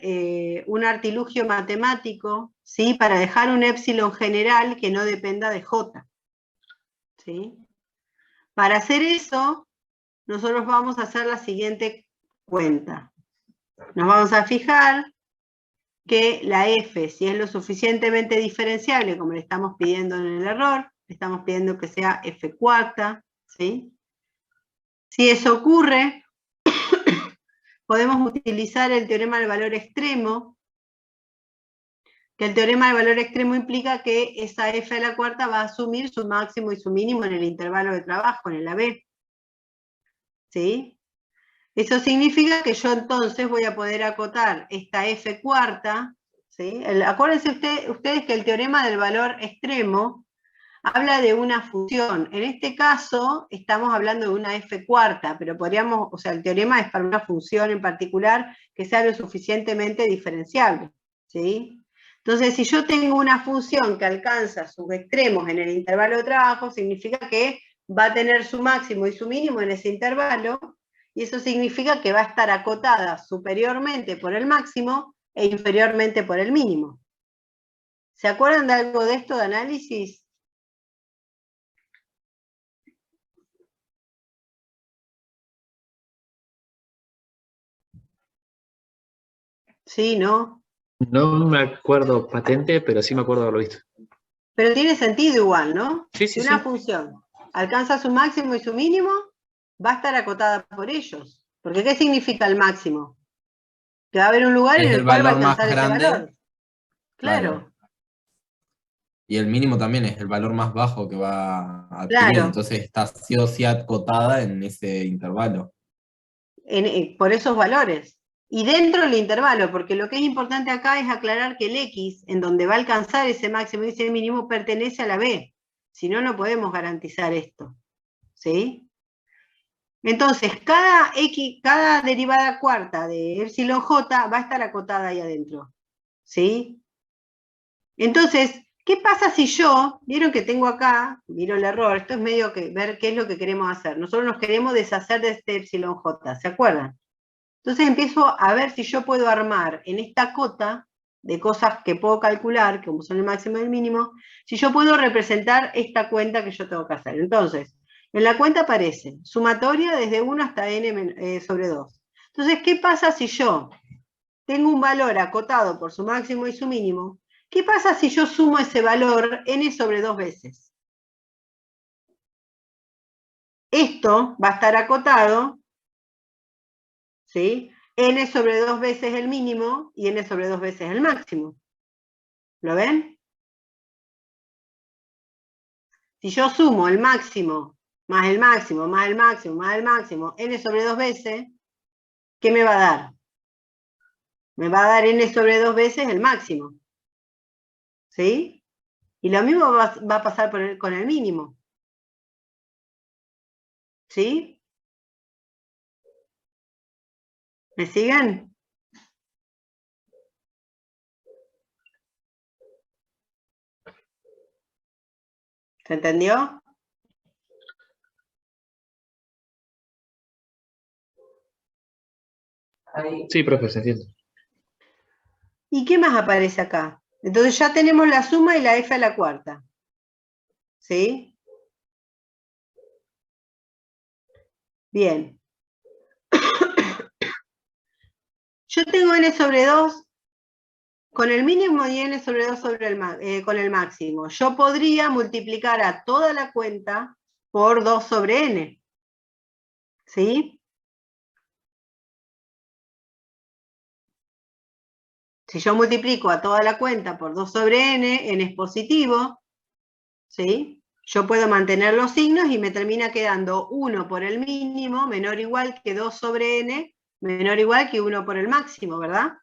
un artilugio matemático, ¿sí? Para dejar un epsilon general que no dependa de j, ¿sí? Para hacer eso, nosotros vamos a hacer la siguiente cuenta. Nos vamos a fijar que la f, si es lo suficientemente diferenciable, como le estamos pidiendo en el error, le estamos pidiendo que sea f cuarta, ¿sí? Si eso ocurre, podemos utilizar el teorema del valor extremo, que el teorema del valor extremo implica que esa f a la cuarta va a asumir su máximo y su mínimo en el intervalo de trabajo, en el AB, ¿sí? Eso significa que yo entonces voy a poder acotar esta f cuarta, ¿sí? Acuérdense ustedes que el teorema del valor extremo habla de una función. En este caso estamos hablando de una f cuarta, pero podríamos, o sea, el teorema es para una función en particular que sea lo suficientemente diferenciable, ¿sí? Entonces, si yo tengo una función que alcanza sus extremos en el intervalo de trabajo, significa que va a tener su máximo y su mínimo en ese intervalo, y eso significa que va a estar acotada superiormente por el máximo e inferiormente por el mínimo. ¿Se acuerdan de algo de esto de análisis? Sí, ¿no? No me acuerdo patente, pero sí me acuerdo de haberlo visto. Pero tiene sentido igual, ¿no? Sí, Si sí, una sí. función alcanza su máximo y su mínimo, va a estar acotada por ellos. Porque ¿qué significa el máximo? Que va a haber un lugar en Es el el cual va a valor más alcanzar ese grande, valor. Claro, y el mínimo también es el valor más bajo que va a adquirir, claro. entonces está sí o sí acotada en ese intervalo. Por esos valores. Y dentro del intervalo, porque lo que es importante acá es aclarar que el X, en donde va a alcanzar ese máximo y ese mínimo, pertenece a la B. Si no, no podemos garantizar esto. ¿Sí? Entonces, cada derivada cuarta de epsilon j va a estar acotada ahí adentro. ¿Sí? Entonces, ¿qué pasa si yo, vieron que tengo acá, miro el error, esto es medio que ver qué es lo que queremos hacer. Nosotros nos queremos deshacer de este epsilon j, ¿se acuerdan? Entonces empiezo a ver si yo puedo armar en esta cota de cosas que puedo calcular, como son el máximo y el mínimo, si yo puedo representar esta cuenta que yo tengo que hacer. Entonces, en la cuenta aparece sumatoria desde 1 hasta n sobre 2. Entonces, ¿qué pasa si yo tengo un valor acotado por su máximo y su mínimo? ¿Qué pasa si yo sumo ese valor n sobre 2 veces? Esto va a estar acotado, ¿sí? N sobre 2 veces el mínimo y n sobre 2 veces el máximo. ¿Lo ven? Si yo sumo el máximo, más el máximo, más el máximo, más el máximo, n sobre 2 veces, ¿qué me va a dar? Me va a dar n sobre 2 veces el máximo. ¿Sí? Y lo mismo va a pasar con el mínimo. ¿Sí? ¿Me siguen? ¿Se entendió? Sí, profe, se entiende. ¿Y qué más aparece acá? Entonces ya tenemos la suma y la f a la cuarta. ¿Sí? Bien. Yo tengo n sobre 2 con el mínimo y n sobre 2 con el máximo. Yo podría multiplicar a toda la cuenta por 2 sobre n. ¿Sí? Si yo multiplico a toda la cuenta por 2 sobre n es positivo, ¿sí? Yo puedo mantener los signos y me termina quedando 1 por el mínimo menor o igual que 2 sobre n menor o igual que 1 por el máximo, ¿verdad?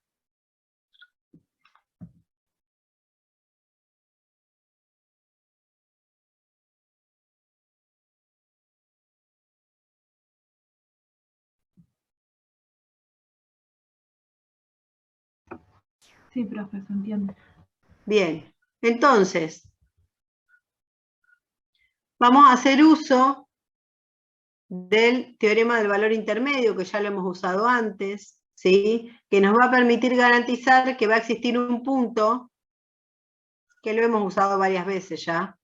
Sí, profe, se entiende. Bien, entonces, vamos a hacer uso del teorema del valor intermedio, que ya lo hemos usado antes, ¿sí? Que nos va a permitir garantizar que va a existir un punto, que lo hemos usado varias veces ya,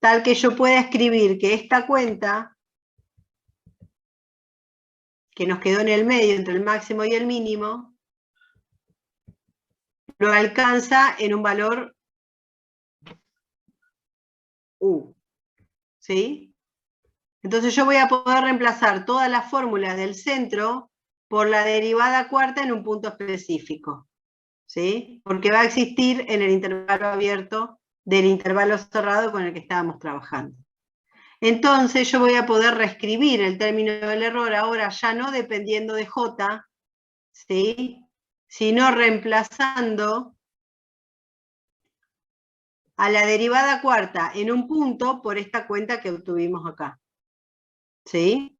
tal que yo pueda escribir que esta cuenta, que nos quedó en el medio entre el máximo y el mínimo, lo alcanza en un valor U, ¿sí? Entonces yo voy a poder reemplazar todas las fórmulas del centro por la derivada cuarta en un punto específico, ¿sí? Porque va a existir en el intervalo abierto del intervalo cerrado con el que estábamos trabajando. Entonces yo voy a poder reescribir el término del error ahora ya no dependiendo de J, ¿sí? Sino reemplazando a la derivada cuarta en un punto por esta cuenta que obtuvimos acá. ¿Sí?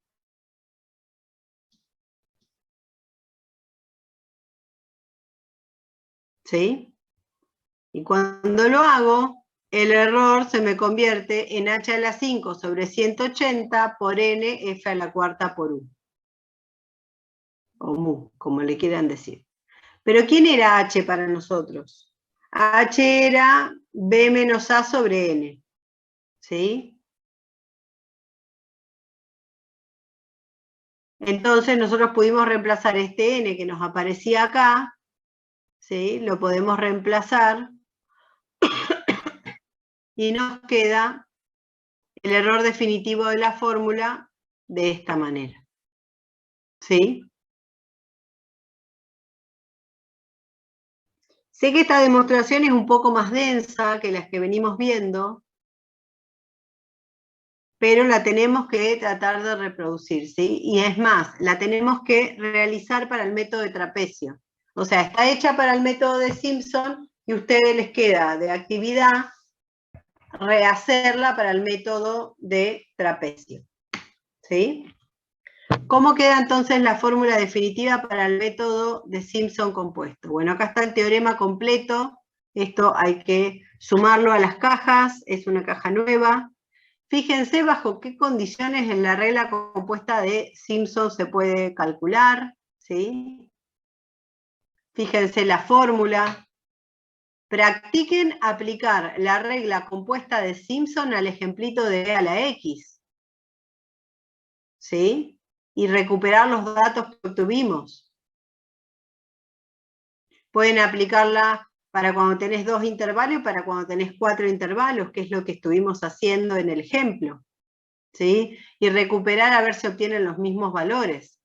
¿Sí? Y cuando lo hago, el error se me convierte en h a la 5 sobre 180 por n f a la cuarta por u. O mu, como le quieran decir. Pero ¿quién era h para nosotros? H era b menos a sobre n. ¿Sí? Entonces nosotros pudimos reemplazar este n que nos aparecía acá, ¿sí? Lo podemos reemplazar y nos queda el error definitivo de la fórmula de esta manera. ¿Sí? Sé que esta demostración es un poco más densa que las que venimos viendo, pero la tenemos que tratar de reproducir, ¿sí? Y es más, la tenemos que realizar para el método de trapecio. O sea, está hecha para el método de Simpson y a ustedes les queda de actividad rehacerla para el método de trapecio. ¿Sí? ¿Cómo queda entonces la fórmula definitiva para el método de Simpson compuesto? Bueno, acá está el teorema completo. Esto hay que sumarlo a las cajas, es una caja nueva. Fíjense bajo qué condiciones en la regla compuesta de Simpson se puede calcular, ¿sí? Fíjense la fórmula. Practiquen aplicar la regla compuesta de Simpson al ejemplito de e a la x, ¿sí? Y recuperar los datos que obtuvimos. Pueden aplicarla para cuando tenés 2 intervalos y para cuando tenés 4 intervalos, que es lo que estuvimos haciendo en el ejemplo. ¿Sí? Y recuperar a ver si obtienen los mismos valores.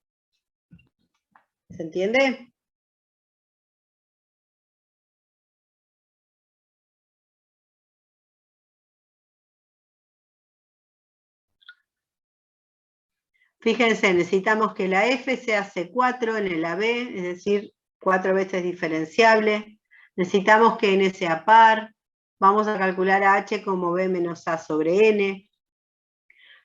¿Se entiende? Fíjense, necesitamos que la f sea C4 en el AB, es decir, 4 veces diferenciable. Necesitamos que n sea par. Vamos a calcular a h como b menos a sobre n.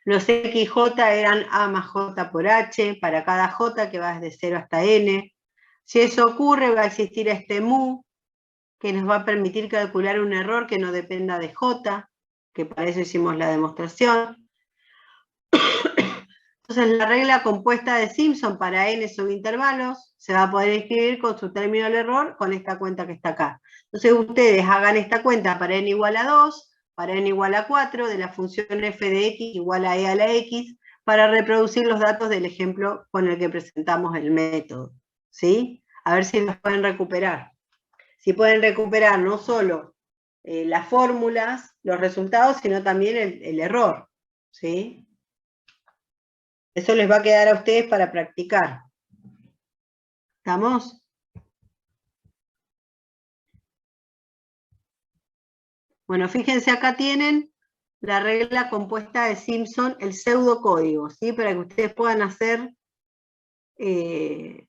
Los xj eran a más j por h, para cada j que va desde 0 hasta n. Si eso ocurre, va a existir este mu, que nos va a permitir calcular un error que no dependa de j, que para eso hicimos la demostración. Entonces la regla compuesta de Simpson para n subintervalos se va a poder escribir con su término del error con esta cuenta que está acá. Entonces ustedes hagan esta cuenta para n igual a 2, para n igual a 4, de la función f de x igual a e a la x, para reproducir los datos del ejemplo con el que presentamos el método. ¿Sí? A ver si los pueden recuperar. Si pueden recuperar no solo las fórmulas, los resultados, sino también el error. ¿Sí? Eso les va a quedar a ustedes para practicar. ¿Estamos? Bueno, fíjense, acá tienen la regla compuesta de Simpson, el pseudocódigo, ¿sí? Para que ustedes puedan hacer el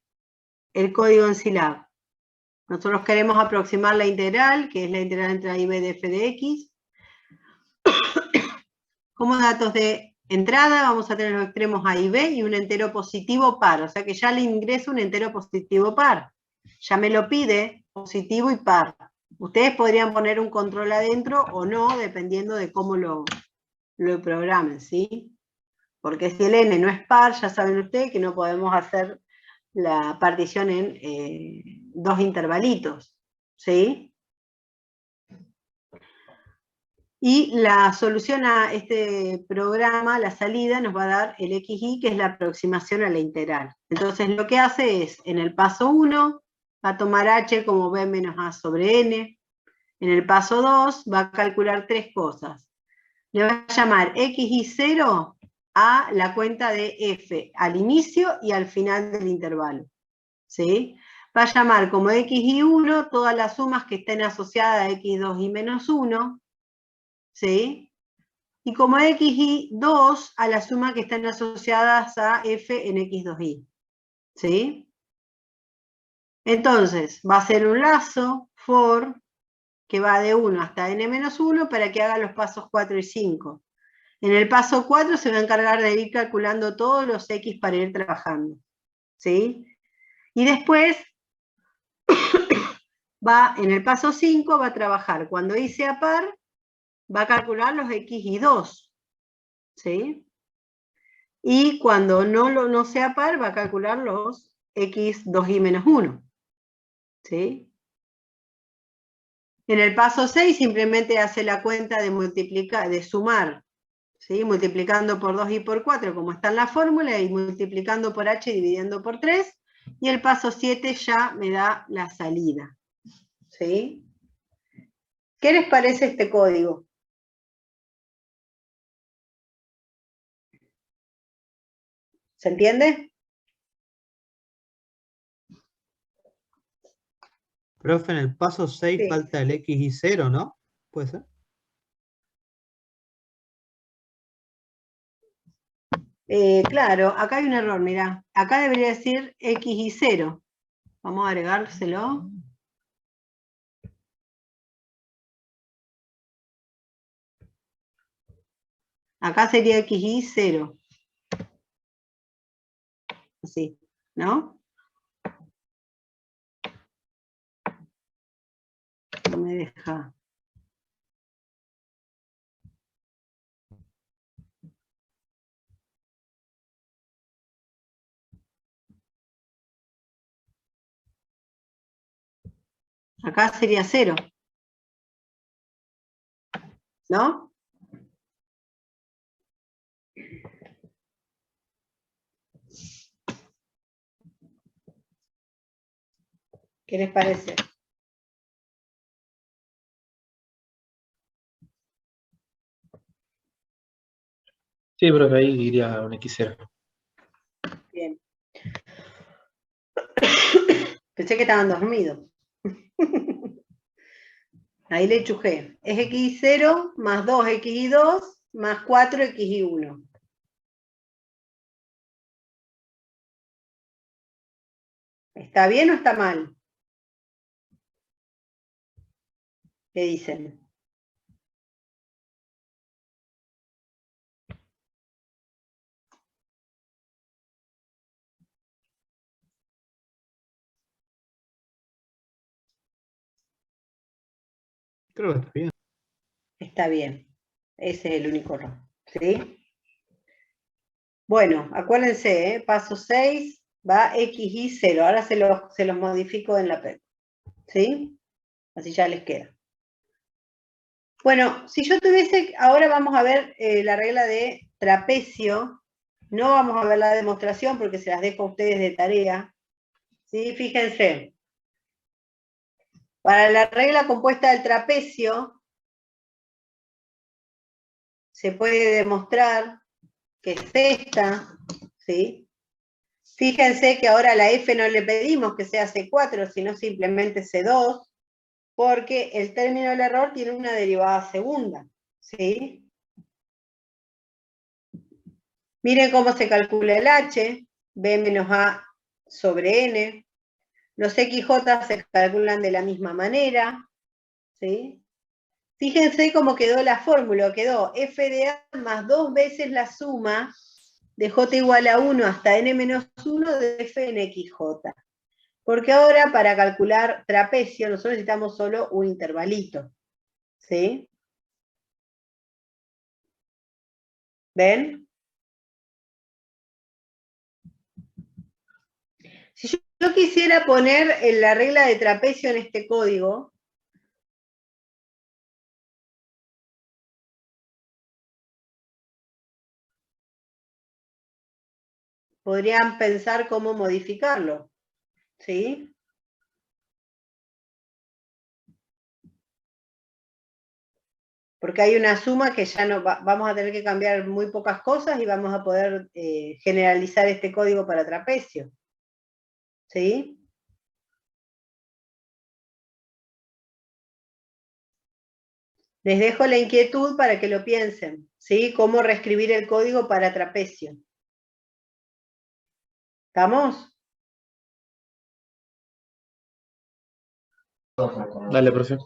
código en Scilab. Nosotros queremos aproximar la integral, que es la integral entre a y b de f de x. Como datos de entrada vamos a tener los extremos a y b y un entero positivo par, o sea que ya le ingreso un entero positivo par. Ya me lo pide positivo y par. Ustedes podrían poner un control adentro o no, dependiendo de cómo lo programen, ¿sí? Porque si el n no es par, ya saben ustedes que no podemos hacer la partición en 2 intervalitos, ¿sí? Y la solución a este programa, la salida, nos va a dar el xy, que es la aproximación a la integral. Entonces lo que hace es, en el paso 1, va a tomar h como b menos a sobre n. En el paso 2, va a calcular 3 cosas. Le va a llamar xy0 a la cuenta de f, al inicio y al final del intervalo. ¿Sí? Va a llamar como xy1 todas las sumas que estén asociadas a x2 y menos 1, ¿sí? Y como xy2 a la suma que están asociadas a f en x2y, ¿sí? Entonces, va a ser un lazo for que va de 1 hasta n-1 para que haga los pasos 4 y 5. En el paso 4 se va a encargar de ir calculando todos los x para ir trabajando, ¿sí? Y después en el paso 5, va a trabajar. Cuando y sea par, va a calcular los x y 2. ¿Sí? Y cuando no sea par, va a calcular los x 2y menos 1. ¿Sí? En el paso 6 simplemente hace la cuenta de multiplicar, de sumar, ¿sí? Multiplicando por 2 y por 4, como está en la fórmula, y multiplicando por h dividiendo por 3, y el paso 7 ya me da la salida. ¿Sí? ¿Qué les parece este código? ¿Se entiende? Profe, en el paso 6 Sí. falta el x y 0, ¿no? ¿Puede ser? Claro, acá hay un error, mirá. Acá debería decir x y 0. Vamos a agregárselo. Acá sería x y 0. Así, ¿no? No me deja. Acá sería 0. ¿No? ¿Qué les parece? Sí, profe, ahí iría un X0. Bien. Pensé que estaban dormidos. Ahí le chujé. Es x0 más 2x2 más 4x1. ¿Está bien o está mal? ¿Qué dicen? Creo que está bien. Está bien. Ese es el único error. ¿Sí? Bueno, acuérdense, paso 6 va x y 0. Ahora se los modifico en la PEP. ¿Sí? Así ya les queda. Bueno, si yo tuviese, ahora vamos a ver la regla de trapecio. No vamos a ver la demostración porque se las dejo a ustedes de tarea. ¿Sí? Fíjense. Para la regla compuesta del trapecio, se puede demostrar que es esta, ¿sí? Fíjense que ahora a la F no le pedimos que sea C4, sino simplemente C2, porque el término del error tiene una derivada segunda, ¿sí? Miren cómo se calcula el H, B menos A sobre N. Los XJ se calculan de la misma manera, ¿sí? Fíjense cómo quedó la fórmula, quedó f de A más 2 veces la suma de J igual a 1 hasta N menos 1 de F en XJ. Porque ahora para calcular trapecio nosotros necesitamos solo un intervalito. ¿Sí? ¿Ven? Si yo quisiera poner la regla de trapecio en este código, podrían pensar cómo modificarlo. ¿Sí? Porque hay una suma que ya no vamos a tener que cambiar muy pocas cosas y vamos a poder generalizar este código para trapecio. ¿Sí? Les dejo la inquietud para que lo piensen, ¿sí? Cómo reescribir el código para trapecio. ¿Estamos? Dale, profe.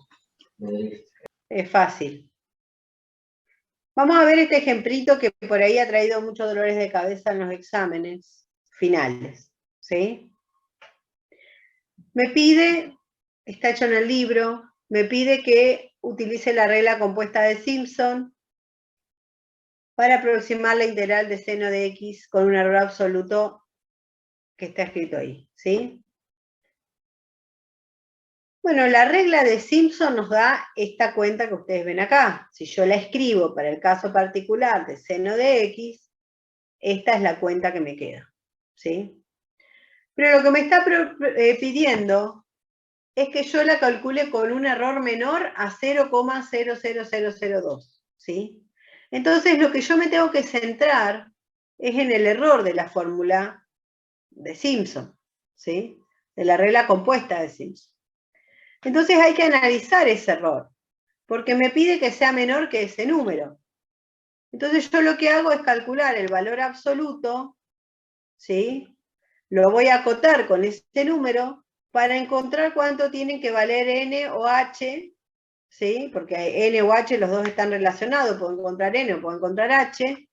Es fácil. Vamos a ver este ejemplito que por ahí ha traído muchos dolores de cabeza en los exámenes finales, ¿sí? Me pide está hecho en el libro, me pide que utilice la regla compuesta de Simpson para aproximar la integral de seno de x con un error absoluto que está escrito ahí, ¿sí? Bueno, la regla de Simpson nos da esta cuenta que ustedes ven acá. Si yo la escribo para el caso particular de seno de x, esta es la cuenta que me queda, ¿sí? Pero lo que me está pidiendo es que yo la calcule con un error menor a 0,00002, ¿sí? Entonces lo que yo me tengo que centrar es en el error de la fórmula de Simpson, ¿sí? De la regla compuesta de Simpson. Entonces hay que analizar ese error, porque me pide que sea menor que ese número. Entonces yo lo que hago es calcular el valor absoluto, ¿sí? Lo voy a acotar con ese número para encontrar cuánto tienen que valer n o h, ¿sí? Porque n o h los dos están relacionados, puedo encontrar n o puedo encontrar h,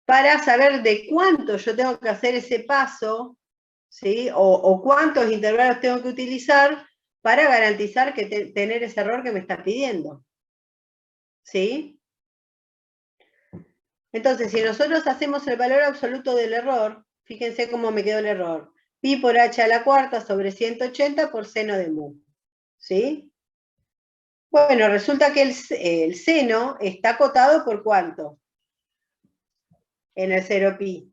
para saber de cuánto yo tengo que hacer ese paso, ¿sí? O cuántos intervalos tengo que utilizar para garantizar que tener ese error que me está pidiendo, ¿sí? Entonces, si nosotros hacemos el valor absoluto del error, fíjense cómo me quedó el error. Pi por h a la cuarta sobre 180 por seno de mu, ¿sí? Bueno, resulta que el seno está acotado por ¿cuánto? En el 0pi.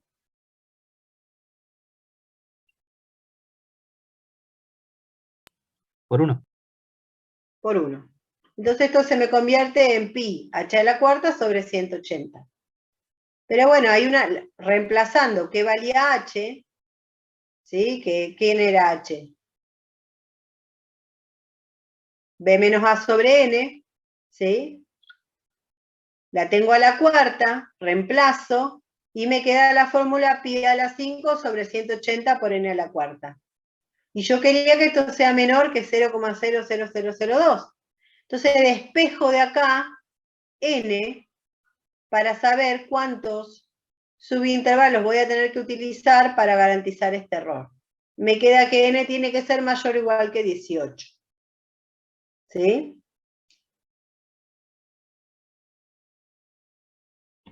Por 1. Por 1. Entonces esto se me convierte en pi h a la cuarta sobre 180. Pero bueno, hay reemplazando qué valía h, ¿sí? ¿Quién era h? b menos a sobre n, ¿sí? La tengo a la cuarta, reemplazo, y me queda la fórmula pi a la 5 sobre 180 por n a la cuarta. Y yo quería que esto sea menor que 0,00002. Entonces despejo de acá n para saber cuántos subintervalos voy a tener que utilizar para garantizar este error. Me queda que n tiene que ser mayor o igual que 18. ¿Sí?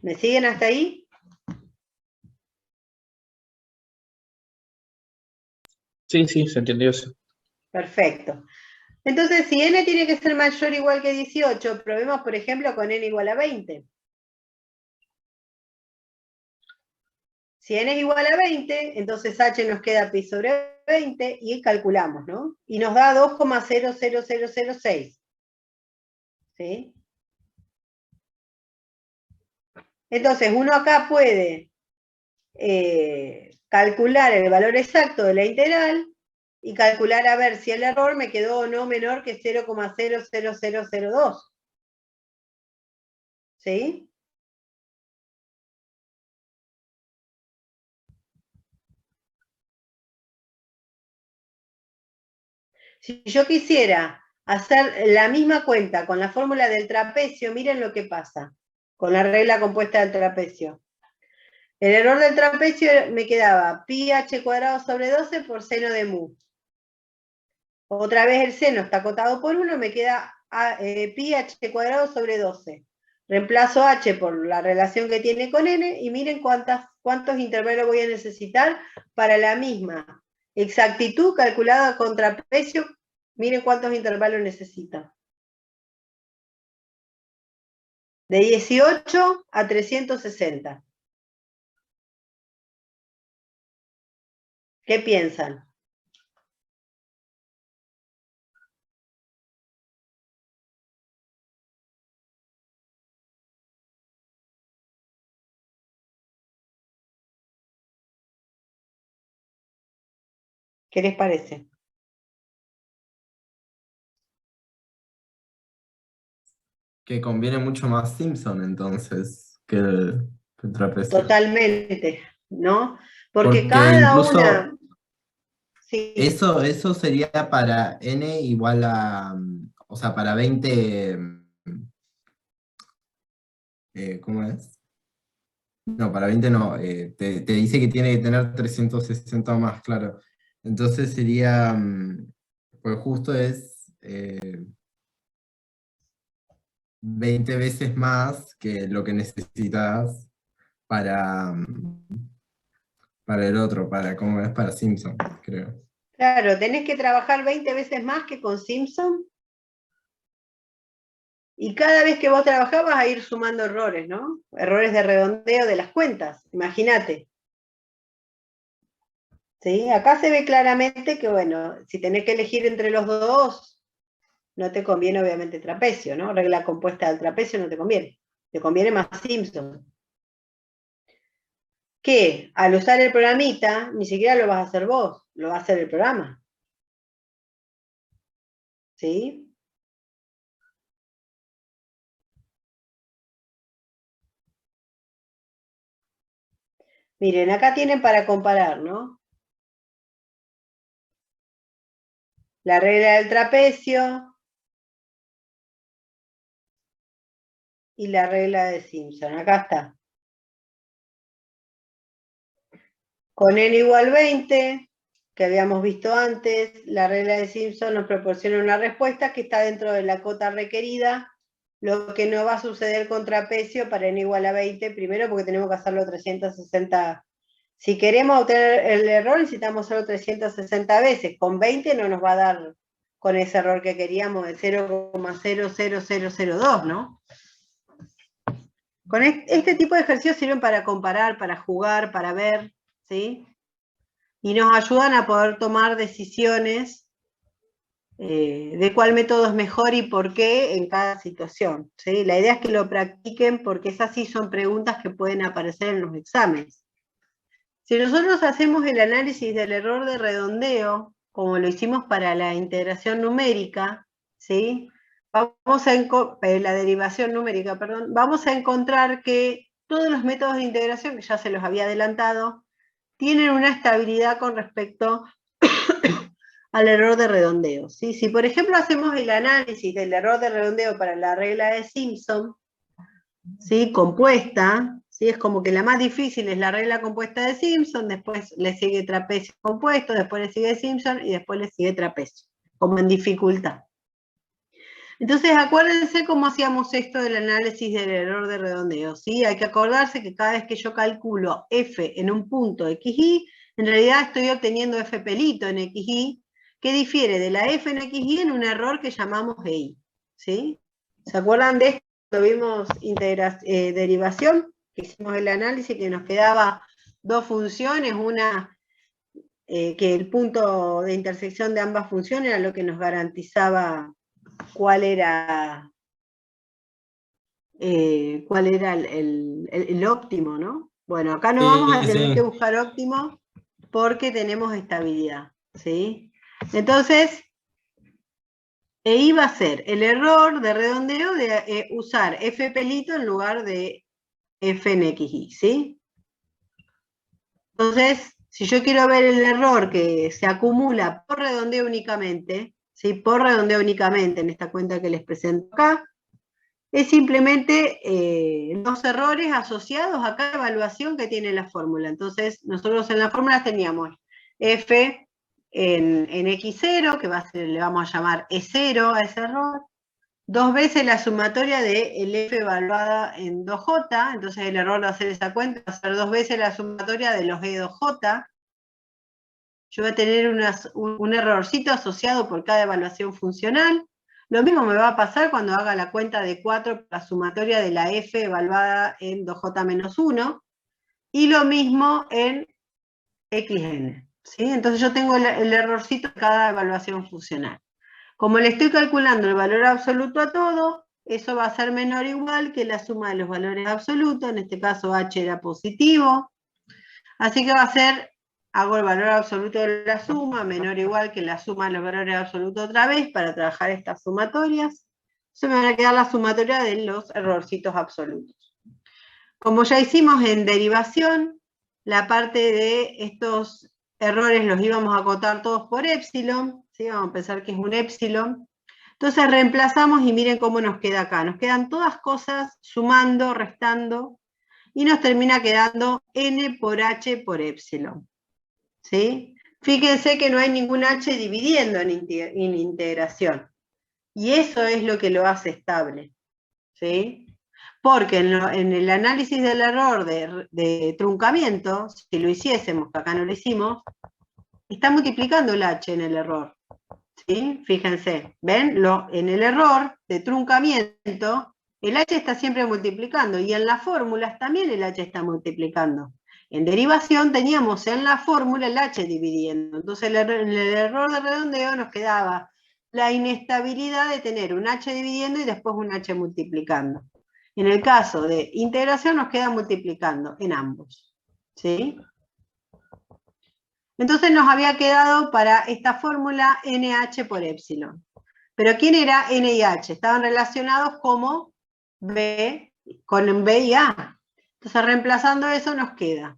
¿Me siguen hasta ahí? Sí, sí, se entendió eso. Perfecto. Entonces, si n tiene que ser mayor o igual que 18, probemos, por ejemplo, con n igual a 20. Si n es igual a 20, entonces h nos queda pi sobre 20 y calculamos, ¿no? Y nos da 2,00006. ¿Sí? Entonces, uno acá puede calcular el valor exacto de la integral y calcular a ver si el error me quedó o no menor que 0,00002. ¿Sí? Si yo quisiera hacer la misma cuenta con la fórmula del trapecio, miren lo que pasa con la regla compuesta del trapecio. El error del trapecio me quedaba pi h cuadrado sobre 12 por seno de mu. Otra vez el seno está acotado por 1, me queda pi h cuadrado sobre 12. Reemplazo h por la relación que tiene con n y miren cuántos intervalos voy a necesitar para la misma exactitud calculada con trapecio. Miren cuántos intervalos necesita. De 18 a 360. ¿Qué piensan? ¿Qué les parece? Que conviene mucho más Simpson entonces que el trapecio. Totalmente, ¿no? Porque Porque cada incluso una... Sí, eso sería para n igual a, o sea, para 20, ¿cómo es? No, para 20 no, te dice que tiene que tener 360 más, claro. Entonces sería, pues justo es 20 veces más que lo que necesitas para el otro, ¿cómo es? Para Simpson, creo. Claro, tenés que trabajar 20 veces más que con Simpson. Y cada vez que vos trabajás vas a ir sumando errores, ¿no? Errores de redondeo de las cuentas, imagínate. ¿Sí? Acá se ve claramente que, bueno, si tenés que elegir entre los dos, no te conviene obviamente trapecio, ¿no? Regla compuesta del trapecio no te conviene. Te conviene más Simpson. Que al usar el programita, ni siquiera lo vas a hacer vos, lo va a hacer el programa. ¿Sí? Miren, acá tienen para comparar, ¿no? La regla del trapecio y la regla de Simpson. Acá está. Con n igual 20, que habíamos visto antes, la regla de Simpson nos proporciona una respuesta que está dentro de la cota requerida, lo que no va a suceder con trapecio para n igual a 20, primero porque tenemos que hacerlo 360. Si queremos obtener el error necesitamos hacerlo 360 veces, con 20 no nos va a dar con ese error que queríamos de 0,00002, ¿no? Con este tipo de ejercicios sirven para comparar, para jugar, para ver, ¿sí? Y nos ayudan a poder tomar decisiones de cuál método es mejor y por qué en cada situación, ¿sí? La idea es que lo practiquen porque esas sí son preguntas que pueden aparecer en los exámenes. Si nosotros hacemos el análisis del error de redondeo, como lo hicimos para la integración numérica, ¿sí? La derivación numérica, perdón, vamos a encontrar que todos los métodos de integración, que ya se los había adelantado, tienen una estabilidad con respecto al error de redondeo, ¿sí? Si por ejemplo hacemos el análisis del error de redondeo para la regla de Simpson, ¿sí? Compuesta, ¿sí? Es como que la más difícil es la regla compuesta de Simpson, después le sigue trapecio compuesto, después le sigue Simpson y después le sigue trapecio, como en dificultad. Entonces acuérdense cómo hacíamos esto del análisis del error de redondeo, ¿sí? Hay que acordarse que cada vez que yo calculo f en un punto xy, en realidad estoy obteniendo f pelito en xy, que difiere de la f en xy en un error que llamamos EI, ¿sí? ¿Se acuerdan de esto cuando vimos derivación? Que hicimos el análisis que nos quedaba dos funciones, una que el punto de intersección de ambas funciones era lo que nos garantizaba cuál era el óptimo, ¿no? Bueno, acá no vamos a tener que buscar óptimo porque tenemos estabilidad, ¿sí? Entonces, EI va a ser el error de redondeo de usar f pelito en lugar de f en xy, ¿sí? Entonces, si yo quiero ver el error que se acumula por redondeo únicamente, ¿sí? Por redondeo únicamente en esta cuenta que les presento acá, es simplemente los errores asociados a cada evaluación que tiene la fórmula. Entonces, nosotros en la fórmula teníamos f en x0, que le vamos a llamar E0 a ese error, dos veces la sumatoria de el f evaluada en 2j, entonces el error de hacer esa cuenta va a ser dos veces la sumatoria de los E2j. Yo voy a tener un errorcito asociado por cada evaluación funcional. Lo mismo me va a pasar cuando haga la cuenta de 4 por la sumatoria de la f evaluada en 2j-1, y lo mismo en xn, ¿sí? Entonces yo tengo el errorcito de cada evaluación funcional. Como le estoy calculando el valor absoluto a todo, eso va a ser menor o igual que la suma de los valores absolutos, en este caso h era positivo, así que va a ser, hago el valor absoluto de la suma, menor o igual que la suma de los valores absolutos otra vez, para trabajar estas sumatorias. Eso me va a quedar la sumatoria de los errorcitos absolutos. Como ya hicimos en derivación, la parte de estos errores los íbamos a acotar todos por épsilon, ¿sí? Vamos a pensar que es un épsilon. Entonces reemplazamos y miren cómo nos queda acá. Nos quedan todas cosas sumando, restando, y nos termina quedando n por h por épsilon, ¿sí? Fíjense que no hay ningún h dividiendo en integración. Y eso es lo que lo hace estable. ¿Sí? Porque en el análisis del error de truncamiento, si lo hiciésemos, que acá no lo hicimos, está multiplicando el h en el error. ¿Sí? Fíjense, ¿ven? En el error de truncamiento, el h está siempre multiplicando, y en las fórmulas también el h está multiplicando. En derivación teníamos en la fórmula el h dividiendo. Entonces en el error de redondeo nos quedaba la inestabilidad de tener un h dividiendo y después un h multiplicando. En el caso de integración nos queda multiplicando en ambos. ¿Sí? Entonces nos había quedado para esta fórmula NH por epsilon. Pero ¿quién era N y H? Estaban relacionados como B, con B y A. Entonces reemplazando eso nos queda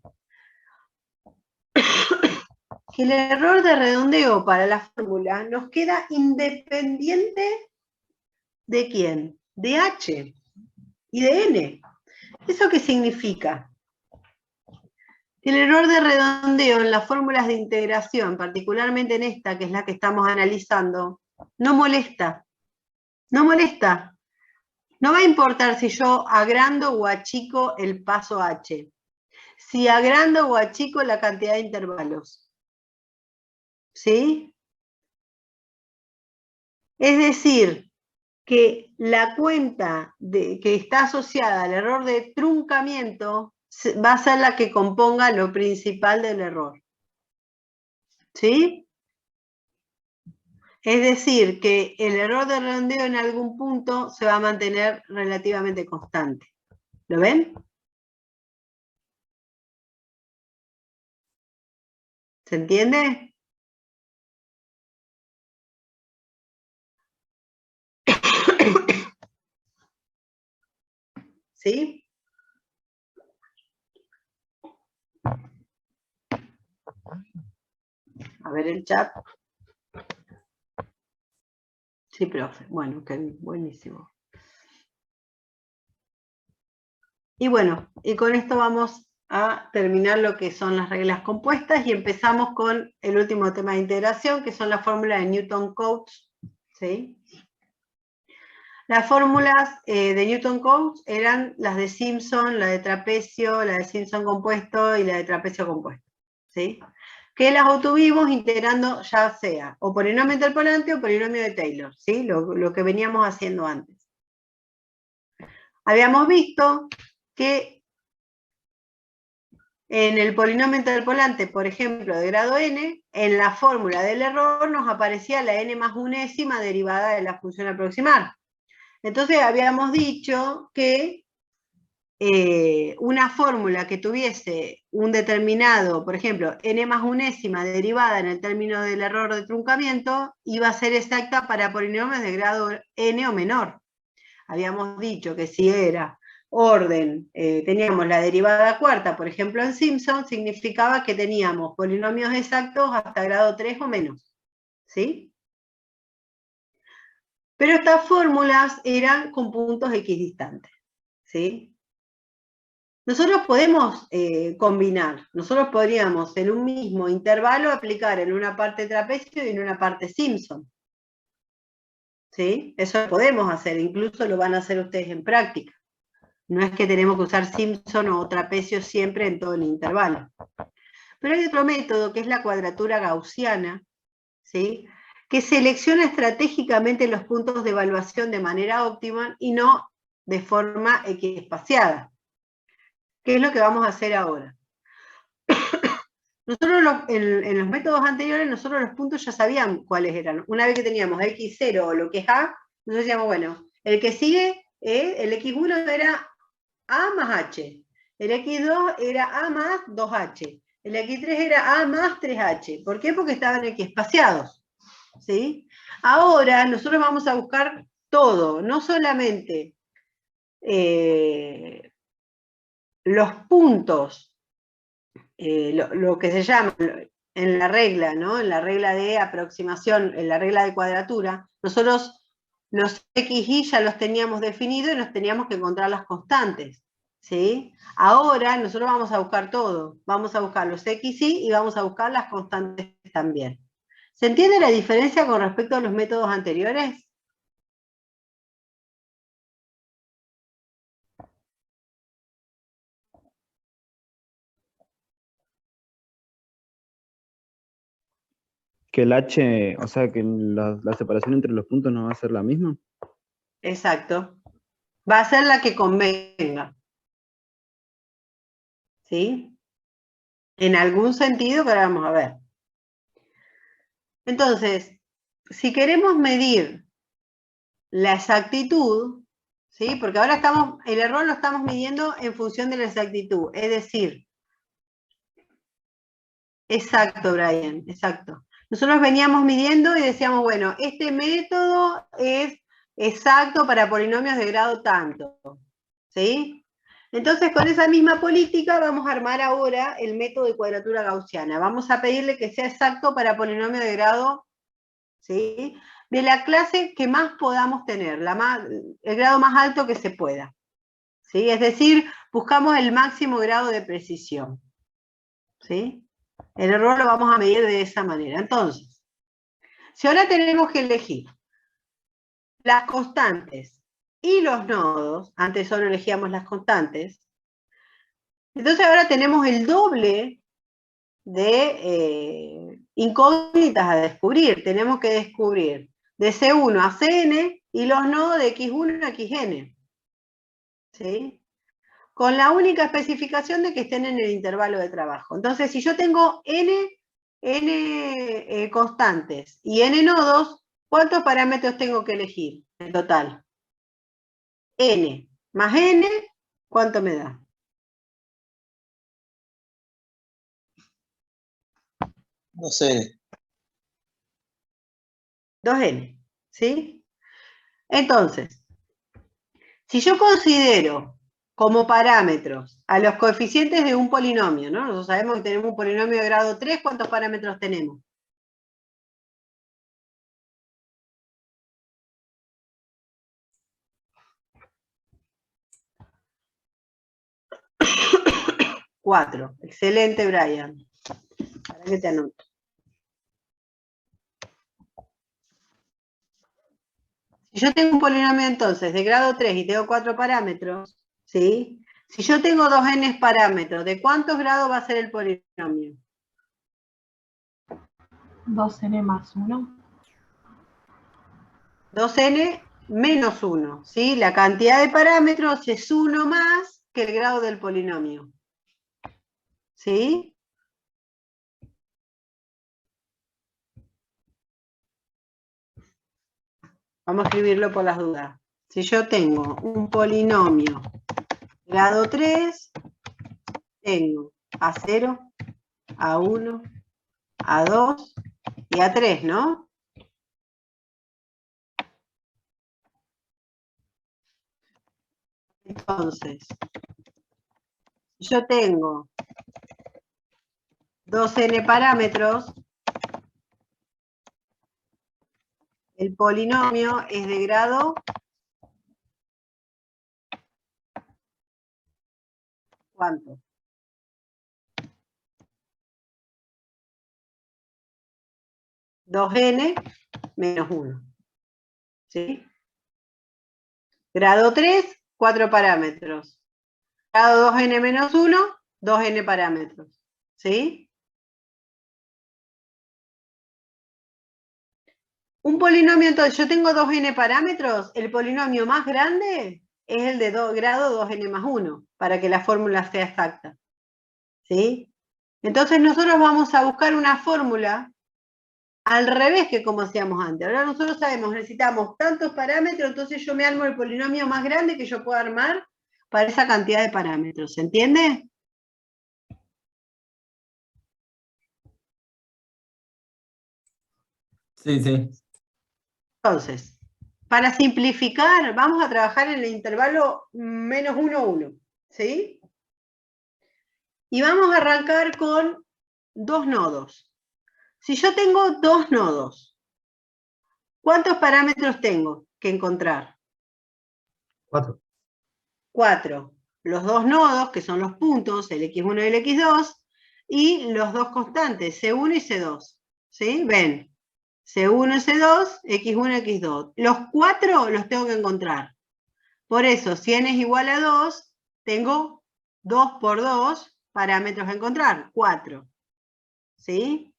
que el error de redondeo para la fórmula nos queda independiente ¿de quién? De H y de N. ¿Eso qué significa? El error de redondeo en las fórmulas de integración, particularmente en esta, que es la que estamos analizando, no molesta. No molesta. No va a importar si yo agrando o achico el paso H. Si agrando o achico la cantidad de intervalos. ¿Sí? Es decir, que la cuenta que está asociada al error de truncamiento va a ser la que componga lo principal del error. ¿Sí? Es decir, que el error de redondeo en algún punto se va a mantener relativamente constante. ¿Lo ven? ¿Se entiende? ¿Sí? A ver el chat. Sí, profe. Bueno, ok, buenísimo. Y bueno, y con esto vamos a terminar lo que son las reglas compuestas y empezamos con el último tema de integración, que son las fórmulas de Newton-Cotes. ¿Sí? Las fórmulas de Newton-Cotes eran las de Simpson, la de trapecio, la de Simpson compuesto y la de trapecio compuesto. ¿Sí? Que las obtuvimos integrando ya sea o polinomio interpolante o polinomio de Taylor, ¿sí? Lo que veníamos haciendo antes. Habíamos visto que en el polinomio interpolante, por ejemplo, de grado n, en la fórmula del error nos aparecía la n más unésima derivada de la función aproximar. Entonces habíamos dicho que una fórmula que tuviese un determinado, por ejemplo, n más unésima derivada en el término del error de truncamiento, iba a ser exacta para polinomios de grado n o menor. Habíamos dicho que si era orden, teníamos la derivada cuarta, por ejemplo en Simpson, significaba que teníamos polinomios exactos hasta grado 3 o menos. ¿Sí? Pero estas fórmulas eran con puntos equidistantes. ¿Sí? Nosotros podemos combinar, nosotros podríamos en un mismo intervalo aplicar en una parte trapecio y en una parte Simpson. ¿Sí? Eso lo podemos hacer, incluso lo van a hacer ustedes en práctica. No es que tenemos que usar Simpson o trapecio siempre en todo el intervalo. Pero hay otro método que es la cuadratura gaussiana, ¿sí? Que selecciona estratégicamente los puntos de evaluación de manera óptima y no de forma equiespaciada. ¿Qué es lo que vamos a hacer ahora? Nosotros en los métodos anteriores, nosotros los puntos ya sabíamos cuáles eran. Una vez que teníamos X0 o lo que es A, nosotros decíamos, bueno, el que sigue, el X1 era A más H, el X2 era A más 2H, el X3 era A más 3H. ¿Por qué? Porque estaban equiespaciados. ¿Sí? Ahora nosotros vamos a buscar todo, no solamente los puntos, lo que se llama en la regla, ¿no? En la regla de aproximación, en la regla de cuadratura, nosotros los XY ya los teníamos definidos y nos teníamos que encontrar las constantes. ¿sí? Ahora nosotros vamos a buscar todo. Vamos a buscar los XY y vamos a buscar las constantes también. ¿Se entiende la diferencia con respecto a los métodos anteriores? Que el H, o sea, que la separación entre los puntos no va a ser la misma. Exacto. Va a ser la que convenga. ¿Sí? En algún sentido que ahora vamos a ver. Entonces, si queremos medir la exactitud, ¿sí? Porque ahora el error lo estamos midiendo en función de la exactitud. Es decir, exacto, Brian, exacto. Nosotros veníamos midiendo y decíamos, bueno, este método es exacto para polinomios de grado tanto, ¿sí? Entonces, con esa misma política vamos a armar ahora el método de cuadratura gaussiana. Vamos a pedirle que sea exacto para polinomios de grado, ¿sí?, de la clase que más podamos tener, el grado más alto que se pueda, ¿sí? Es decir, buscamos el máximo grado de precisión, ¿sí? El error lo vamos a medir de esa manera. Entonces, si ahora tenemos que elegir las constantes y los nodos, antes solo elegíamos las constantes, entonces ahora tenemos el doble de incógnitas a descubrir. Tenemos que descubrir de C1 a Cn y los nodos de X1 a Xn. ¿Sí? Con la única especificación de que estén en el intervalo de trabajo. Entonces, si yo tengo n constantes y n nodos, ¿cuántos parámetros tengo que elegir en total? N más n, ¿cuánto me da? 2n. 2n, ¿sí? Entonces, si yo considero como parámetros a los coeficientes de un polinomio, ¿no? Nosotros sabemos que tenemos un polinomio de grado 3, ¿cuántos parámetros tenemos? Cuatro. Excelente, Brian. Para que te anoto. Si yo tengo un polinomio entonces de grado 3 y tengo 4 parámetros, ¿sí? Si yo tengo 2n parámetros, ¿de cuántos grados va a ser el polinomio? 2n más 1. 2n menos 1, ¿sí? La cantidad de parámetros es 1 más que el grado del polinomio. ¿Sí? Vamos a escribirlo por las dudas. Si yo tengo un polinomio grado 3, tengo A0, A1, A2 y A3, ¿no? Entonces, si yo tengo 2n parámetros, el polinomio es de grado ¿cuánto? (2n menos 1). ¿Sí? Grado 3, 4 parámetros. Grado 2n menos 1, 2n parámetros. ¿Sí? Un polinomio, entonces, yo tengo 2n parámetros, el polinomio más grande es el de grado 2n más 1, para que la fórmula sea exacta. ¿Sí? Entonces nosotros vamos a buscar una fórmula al revés que como hacíamos antes. Ahora nosotros sabemos, necesitamos tantos parámetros, entonces yo me armo el polinomio más grande que yo pueda armar para esa cantidad de parámetros. ¿Se entiende? Sí, sí. Entonces, para simplificar, vamos a trabajar en el intervalo menos 1, 1. ¿Sí? Y vamos a arrancar con 2 nodos. Si yo tengo 2 nodos, ¿cuántos parámetros tengo que encontrar? 4. 4. los dos nodos, que son los puntos, el x1 y el x2, y los dos constantes, C1 y C2. ¿Sí? Ven, C1 y C2, x1 y x2. Los cuatro los tengo que encontrar. Por eso, si n es igual a 2, tengo 2 por 2 parámetros a encontrar, 4. ¿Sí?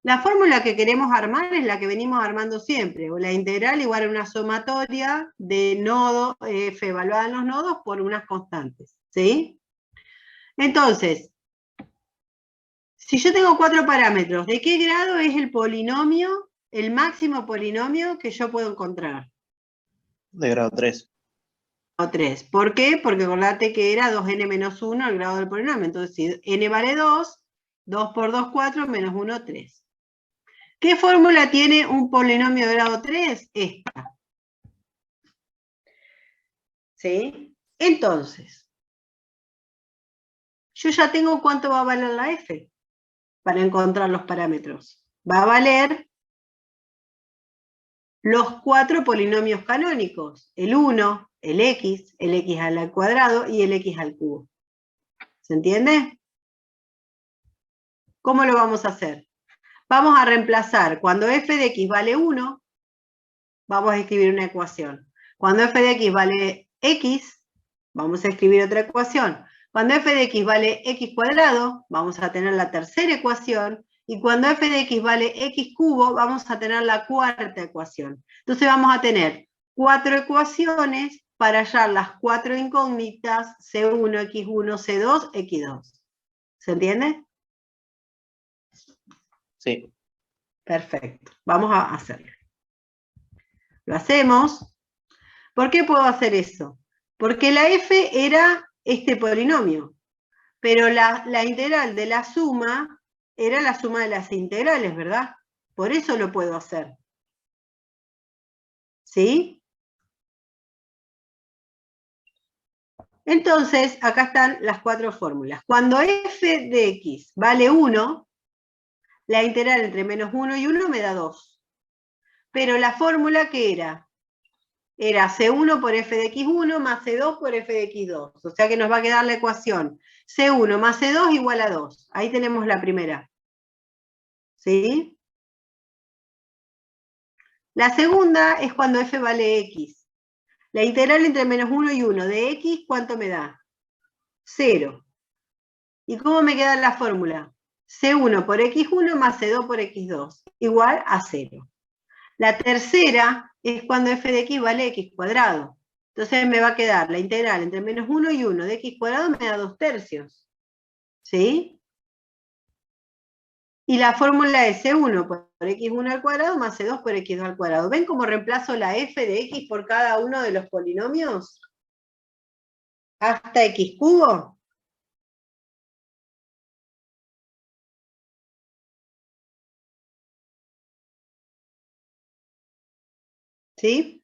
La fórmula que queremos armar es la que venimos armando siempre, o la integral igual a una sumatoria de nodo f evaluada en los nodos por unas constantes. ¿Sí? Entonces, si yo tengo 4 parámetros, ¿de qué grado es el polinomio, el máximo polinomio que yo puedo encontrar? De grado 3. O 3. ¿Por qué? Porque acordate que era 2n menos 1 el grado del polinomio. Entonces, si n vale 2, 2 por 2, 4, menos 1, 3. ¿Qué fórmula tiene un polinomio de grado 3? Esta. ¿Sí? Entonces, yo ya tengo cuánto va a valer la f para encontrar los parámetros. Va a valer los 4 polinomios canónicos, el 1, el x al cuadrado y el x al cubo. ¿Se entiende? ¿Cómo lo vamos a hacer? Vamos a reemplazar, cuando f de x vale 1, vamos a escribir una ecuación. Cuando f de x vale x, vamos a escribir otra ecuación. Cuando f de x vale x cuadrado, vamos a tener la tercera ecuación. Y cuando f de x vale x cubo, vamos a tener la cuarta ecuación. Entonces vamos a tener 4 ecuaciones para hallar las 4 incógnitas C1, X1, C2, X2. ¿Se entiende? Sí. Perfecto. Vamos a hacerlo. Lo hacemos. ¿Por qué puedo hacer eso? Porque la f era este polinomio, pero la integral de la suma era la suma de las integrales, ¿verdad? Por eso lo puedo hacer. ¿Sí? Entonces, acá están las 4 fórmulas. Cuando f de x vale 1, la integral entre menos 1 y 1 me da 2. Pero la fórmula, ¿qué era? Era C1 por f de x1 más C2 por f de x2. O sea que nos va a quedar la ecuación C1 más C2 igual a 2. Ahí tenemos la primera. ¿Sí? La segunda es cuando f vale x. La integral entre menos 1 y 1 de x, ¿cuánto me da? 0. ¿Y cómo me queda la fórmula? C1 por x1 más C2 por x2 igual a 0. La tercera es cuando f de x vale x cuadrado. Entonces me va a quedar la integral entre menos 1 y 1 de x cuadrado me da 2/3. ¿Sí? Y la fórmula es C1 por x1 al cuadrado más C2 por x2 al cuadrado. ¿Ven cómo reemplazo la f de x por cada uno de los polinomios? Hasta x cubo. ¿Sí?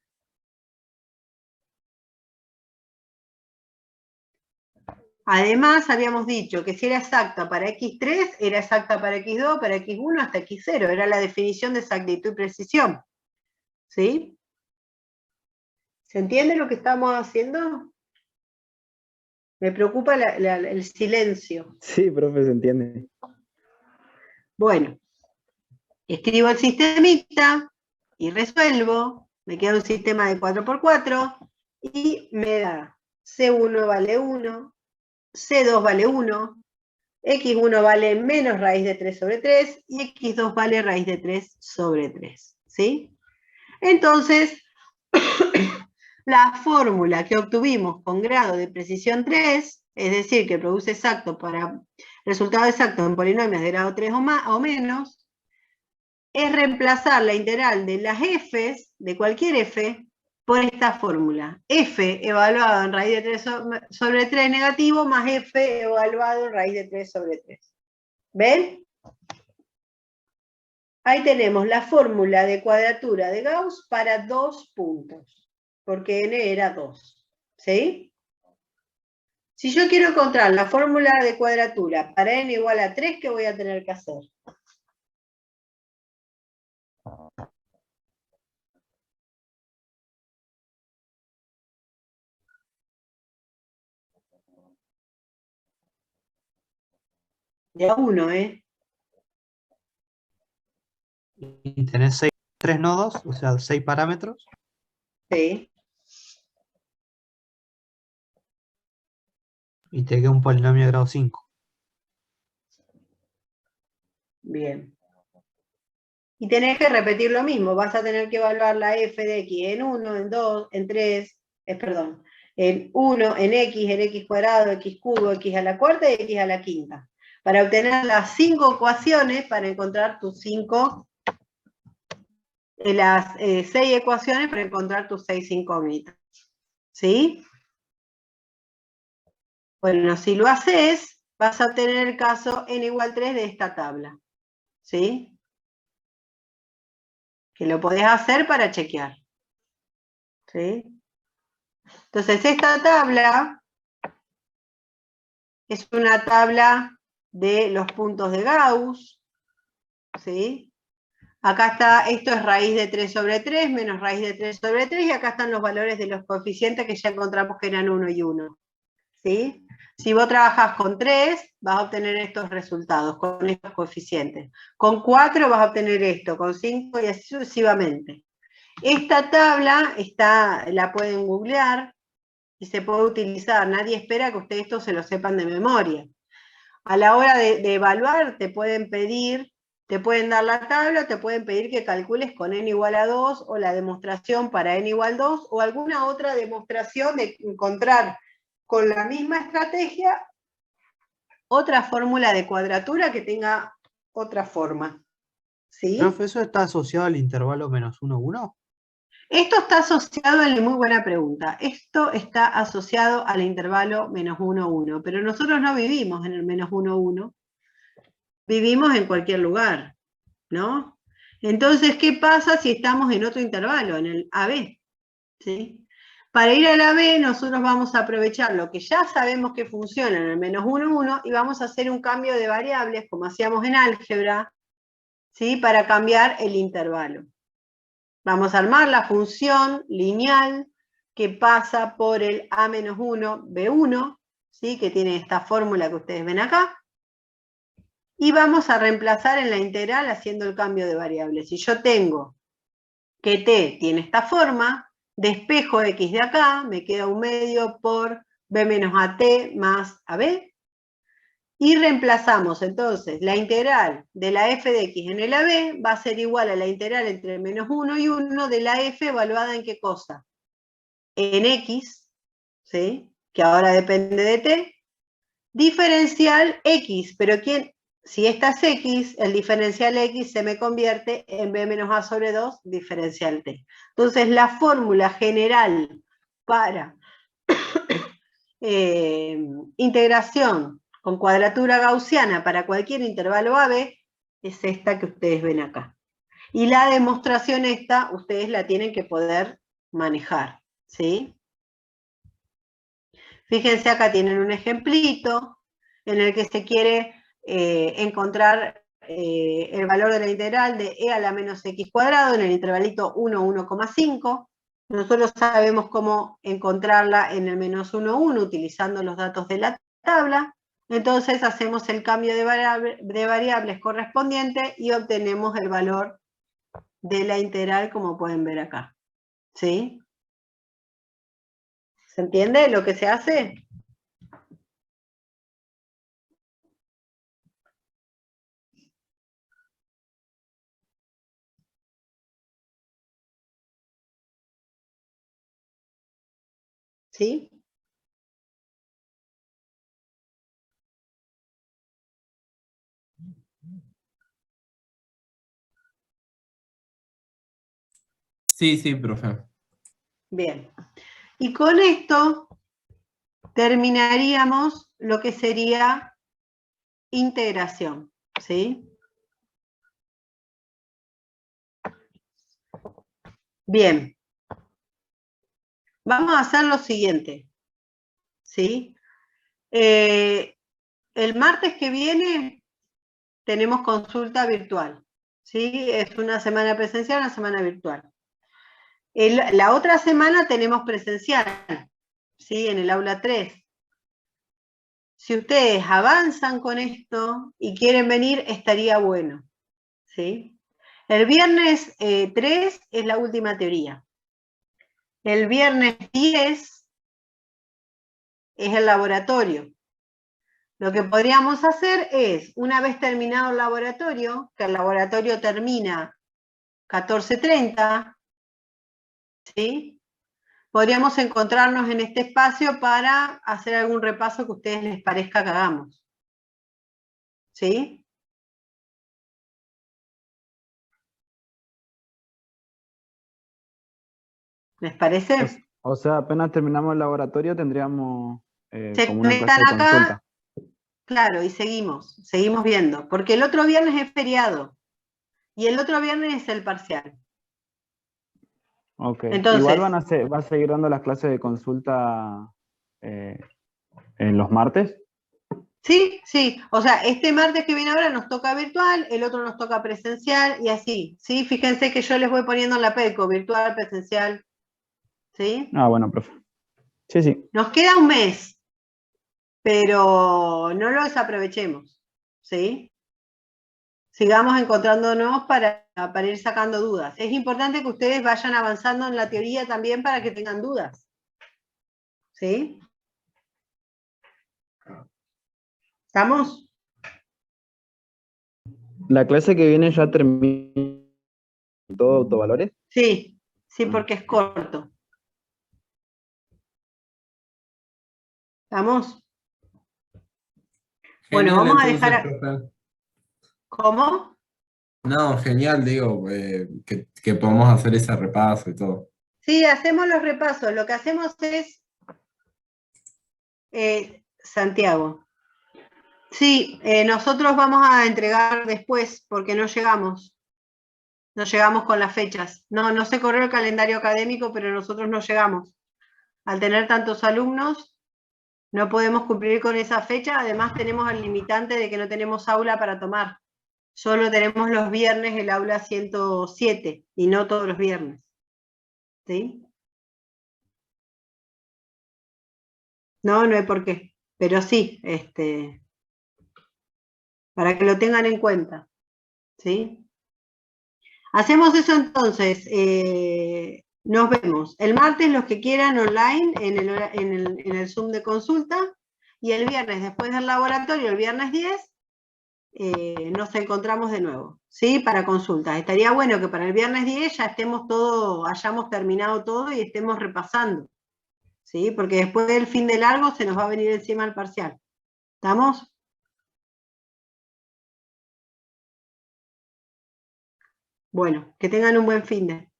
Además, habíamos dicho que si era exacta para x3, era exacta para x2, para x1 hasta x0. Era la definición de exactitud y precisión. ¿Sí? ¿Se entiende lo que estamos haciendo? Me preocupa el silencio. Sí, profe, se entiende. Bueno, escribo el sistemita y resuelvo. Me queda un sistema de 4×4 y me da C1 vale 1, C2 vale 1, X1 vale menos raíz de 3 sobre 3 y X2 vale raíz de 3 sobre 3. ¿Sí? Entonces, la fórmula que obtuvimos con grado de precisión 3, es decir, que produce resultado exacto en polinomios de grado 3 o menos, es reemplazar la integral de las f's, de cualquier f, por esta fórmula. F evaluado en raíz de 3 sobre 3 negativo, más f evaluado en raíz de 3 sobre 3. ¿Ven? Ahí tenemos la fórmula de cuadratura de Gauss para 2 puntos, porque n era 2. ¿Sí? Si yo quiero encontrar la fórmula de cuadratura para n igual a 3, ¿qué voy a tener que hacer? De a uno, ¿eh? Y tenés 3 nodos, o sea, 6 parámetros. Sí. Y te queda un polinomio de grado 5. Bien. Y tenés que repetir lo mismo. Vas a tener que evaluar la f de x en 1, en 2, en 3, perdón, en 1, en x cuadrado, x cubo, x a la cuarta y x a la quinta. Para obtener las 5 ecuaciones, para encontrar tus 6 ecuaciones para encontrar tus 6 incógnitas. ¿Sí? Bueno, si lo haces, vas a obtener el caso n igual 3 de esta tabla. ¿Sí? Que lo podés hacer para chequear. ¿Sí? Entonces, esta tabla es una tabla de los puntos de Gauss. ¿Sí? Acá está, esto es raíz de 3 sobre 3 menos raíz de 3 sobre 3, y acá están los valores de los coeficientes que ya encontramos que eran 1 y 1. ¿Sí? Si vos trabajás con 3, vas a obtener estos resultados, con estos coeficientes. Con 4 vas a obtener esto, con 5 y así sucesivamente. Esta tabla la pueden googlear y se puede utilizar. Nadie espera que ustedes esto se lo sepan de memoria. A la hora de evaluar, te pueden dar la tabla, te pueden pedir que calcules con n igual a 2, o la demostración para n igual 2, o alguna otra demostración de encontrar con la misma estrategia otra fórmula de cuadratura que tenga otra forma. ¿Sí? Profe, ¿eso está asociado al intervalo menos 1, 1? Esto está asociado, muy buena pregunta, esto está asociado al intervalo menos 1, 1, pero nosotros no vivimos en el menos 1, 1, vivimos en cualquier lugar, ¿no? Entonces, ¿qué pasa si estamos en otro intervalo, en el AB? ¿Sí? Para ir al AB, nosotros vamos a aprovechar lo que ya sabemos que funciona en el menos 1, 1, y vamos a hacer un cambio de variables, como hacíamos en álgebra, ¿sí? Para cambiar el intervalo. Vamos a armar la función lineal que pasa por el A-1, B1, ¿sí? Que tiene esta fórmula que ustedes ven acá. Y vamos a reemplazar en la integral haciendo el cambio de variables. Si yo tengo que t tiene esta forma, despejo x de acá, me queda 1/2 por b menos at más ab, y reemplazamos entonces la integral de la f de x en el ab va a ser igual a la integral entre menos 1 y 1 de la f evaluada en qué cosa, en x, ¿sí? Que ahora depende de t, diferencial x, pero si esta es x, el diferencial x se me convierte en b menos a sobre 2 diferencial t. Entonces la fórmula general para integración con cuadratura gaussiana para cualquier intervalo AB es esta que ustedes ven acá. Y la demostración esta, ustedes la tienen que poder manejar, ¿sí? Fíjense, acá tienen un ejemplito en el que se quiere encontrar el valor de la integral de e a la menos x cuadrado en el intervalito 1, 1,5. Nosotros sabemos cómo encontrarla en el menos 1, 1 utilizando los datos de la tabla. Entonces hacemos el cambio de variables correspondiente y obtenemos el valor de la integral, como pueden ver acá. ¿Sí? ¿Se entiende lo que se hace? ¿Sí? Sí, sí, profe. Bien. Y con esto terminaríamos lo que sería integración, ¿sí? Bien. Vamos a hacer lo siguiente, ¿sí? El martes que viene tenemos consulta virtual, ¿sí? Es una semana presencial, una semana virtual. La otra semana tenemos presencial, ¿sí? En el aula 3. Si ustedes avanzan con esto y quieren venir, estaría bueno. ¿Sí? El viernes 3 es la última teoría. El viernes 10 es el laboratorio. Lo que podríamos hacer es, una vez terminado el laboratorio, que el laboratorio termina 14:30, ¿sí? Podríamos encontrarnos en este espacio para hacer algún repaso que a ustedes les parezca que hagamos. ¿Sí? ¿Les parece? O sea, apenas terminamos el laboratorio tendríamos Se como una clase conectan de acá, consulta. claro, y seguimos viendo, porque el otro viernes es feriado, y el otro viernes es el parcial. Ok. Entonces, Igual va a seguir dando las clases de consulta en los martes. sí, sí, o sea, este martes que viene ahora nos toca virtual, el otro nos toca presencial, y así, ¿sí? Fíjense que yo les voy poniendo en la PECO, virtual, presencial, ¿sí? Ah, bueno, profe. Sí, sí. Nos queda un mes, pero no lo desaprovechemos, ¿sí? Sigamos encontrándonos para ir sacando dudas. Es importante que ustedes vayan avanzando en la teoría también para que tengan dudas, ¿sí? ¿Estamos? La clase que viene ya termina todo autovalores. Sí, sí, porque es corto. ¿Estamos? Bueno, Genial, vamos a entonces, dejar... profe. ¿Cómo? No, genial, digo, que podamos hacer ese repaso y todo. Sí, hacemos los repasos. Lo que hacemos es... Santiago. Sí, nosotros vamos a entregar después porque no llegamos. No llegamos con las fechas. No se corrió el calendario académico, pero nosotros no llegamos. Al tener tantos alumnos, no podemos cumplir con esa fecha. Además, tenemos el limitante de que no tenemos aula para tomar. Solo tenemos los viernes el aula 107 y no todos los viernes. ¿Sí? No hay por qué. Pero sí, para que lo tengan en cuenta. ¿Sí? Hacemos eso entonces. Nos vemos. El martes los que quieran online en el Zoom de consulta. Y el viernes, después del laboratorio, el viernes 10, nos encontramos de nuevo, ¿sí? Para consultas. Estaría bueno que para el viernes 10 ya hayamos terminado todo y estemos repasando, ¿sí? Porque después del fin de largo se nos va a venir encima el parcial. ¿Estamos? Bueno, que tengan un buen fin de.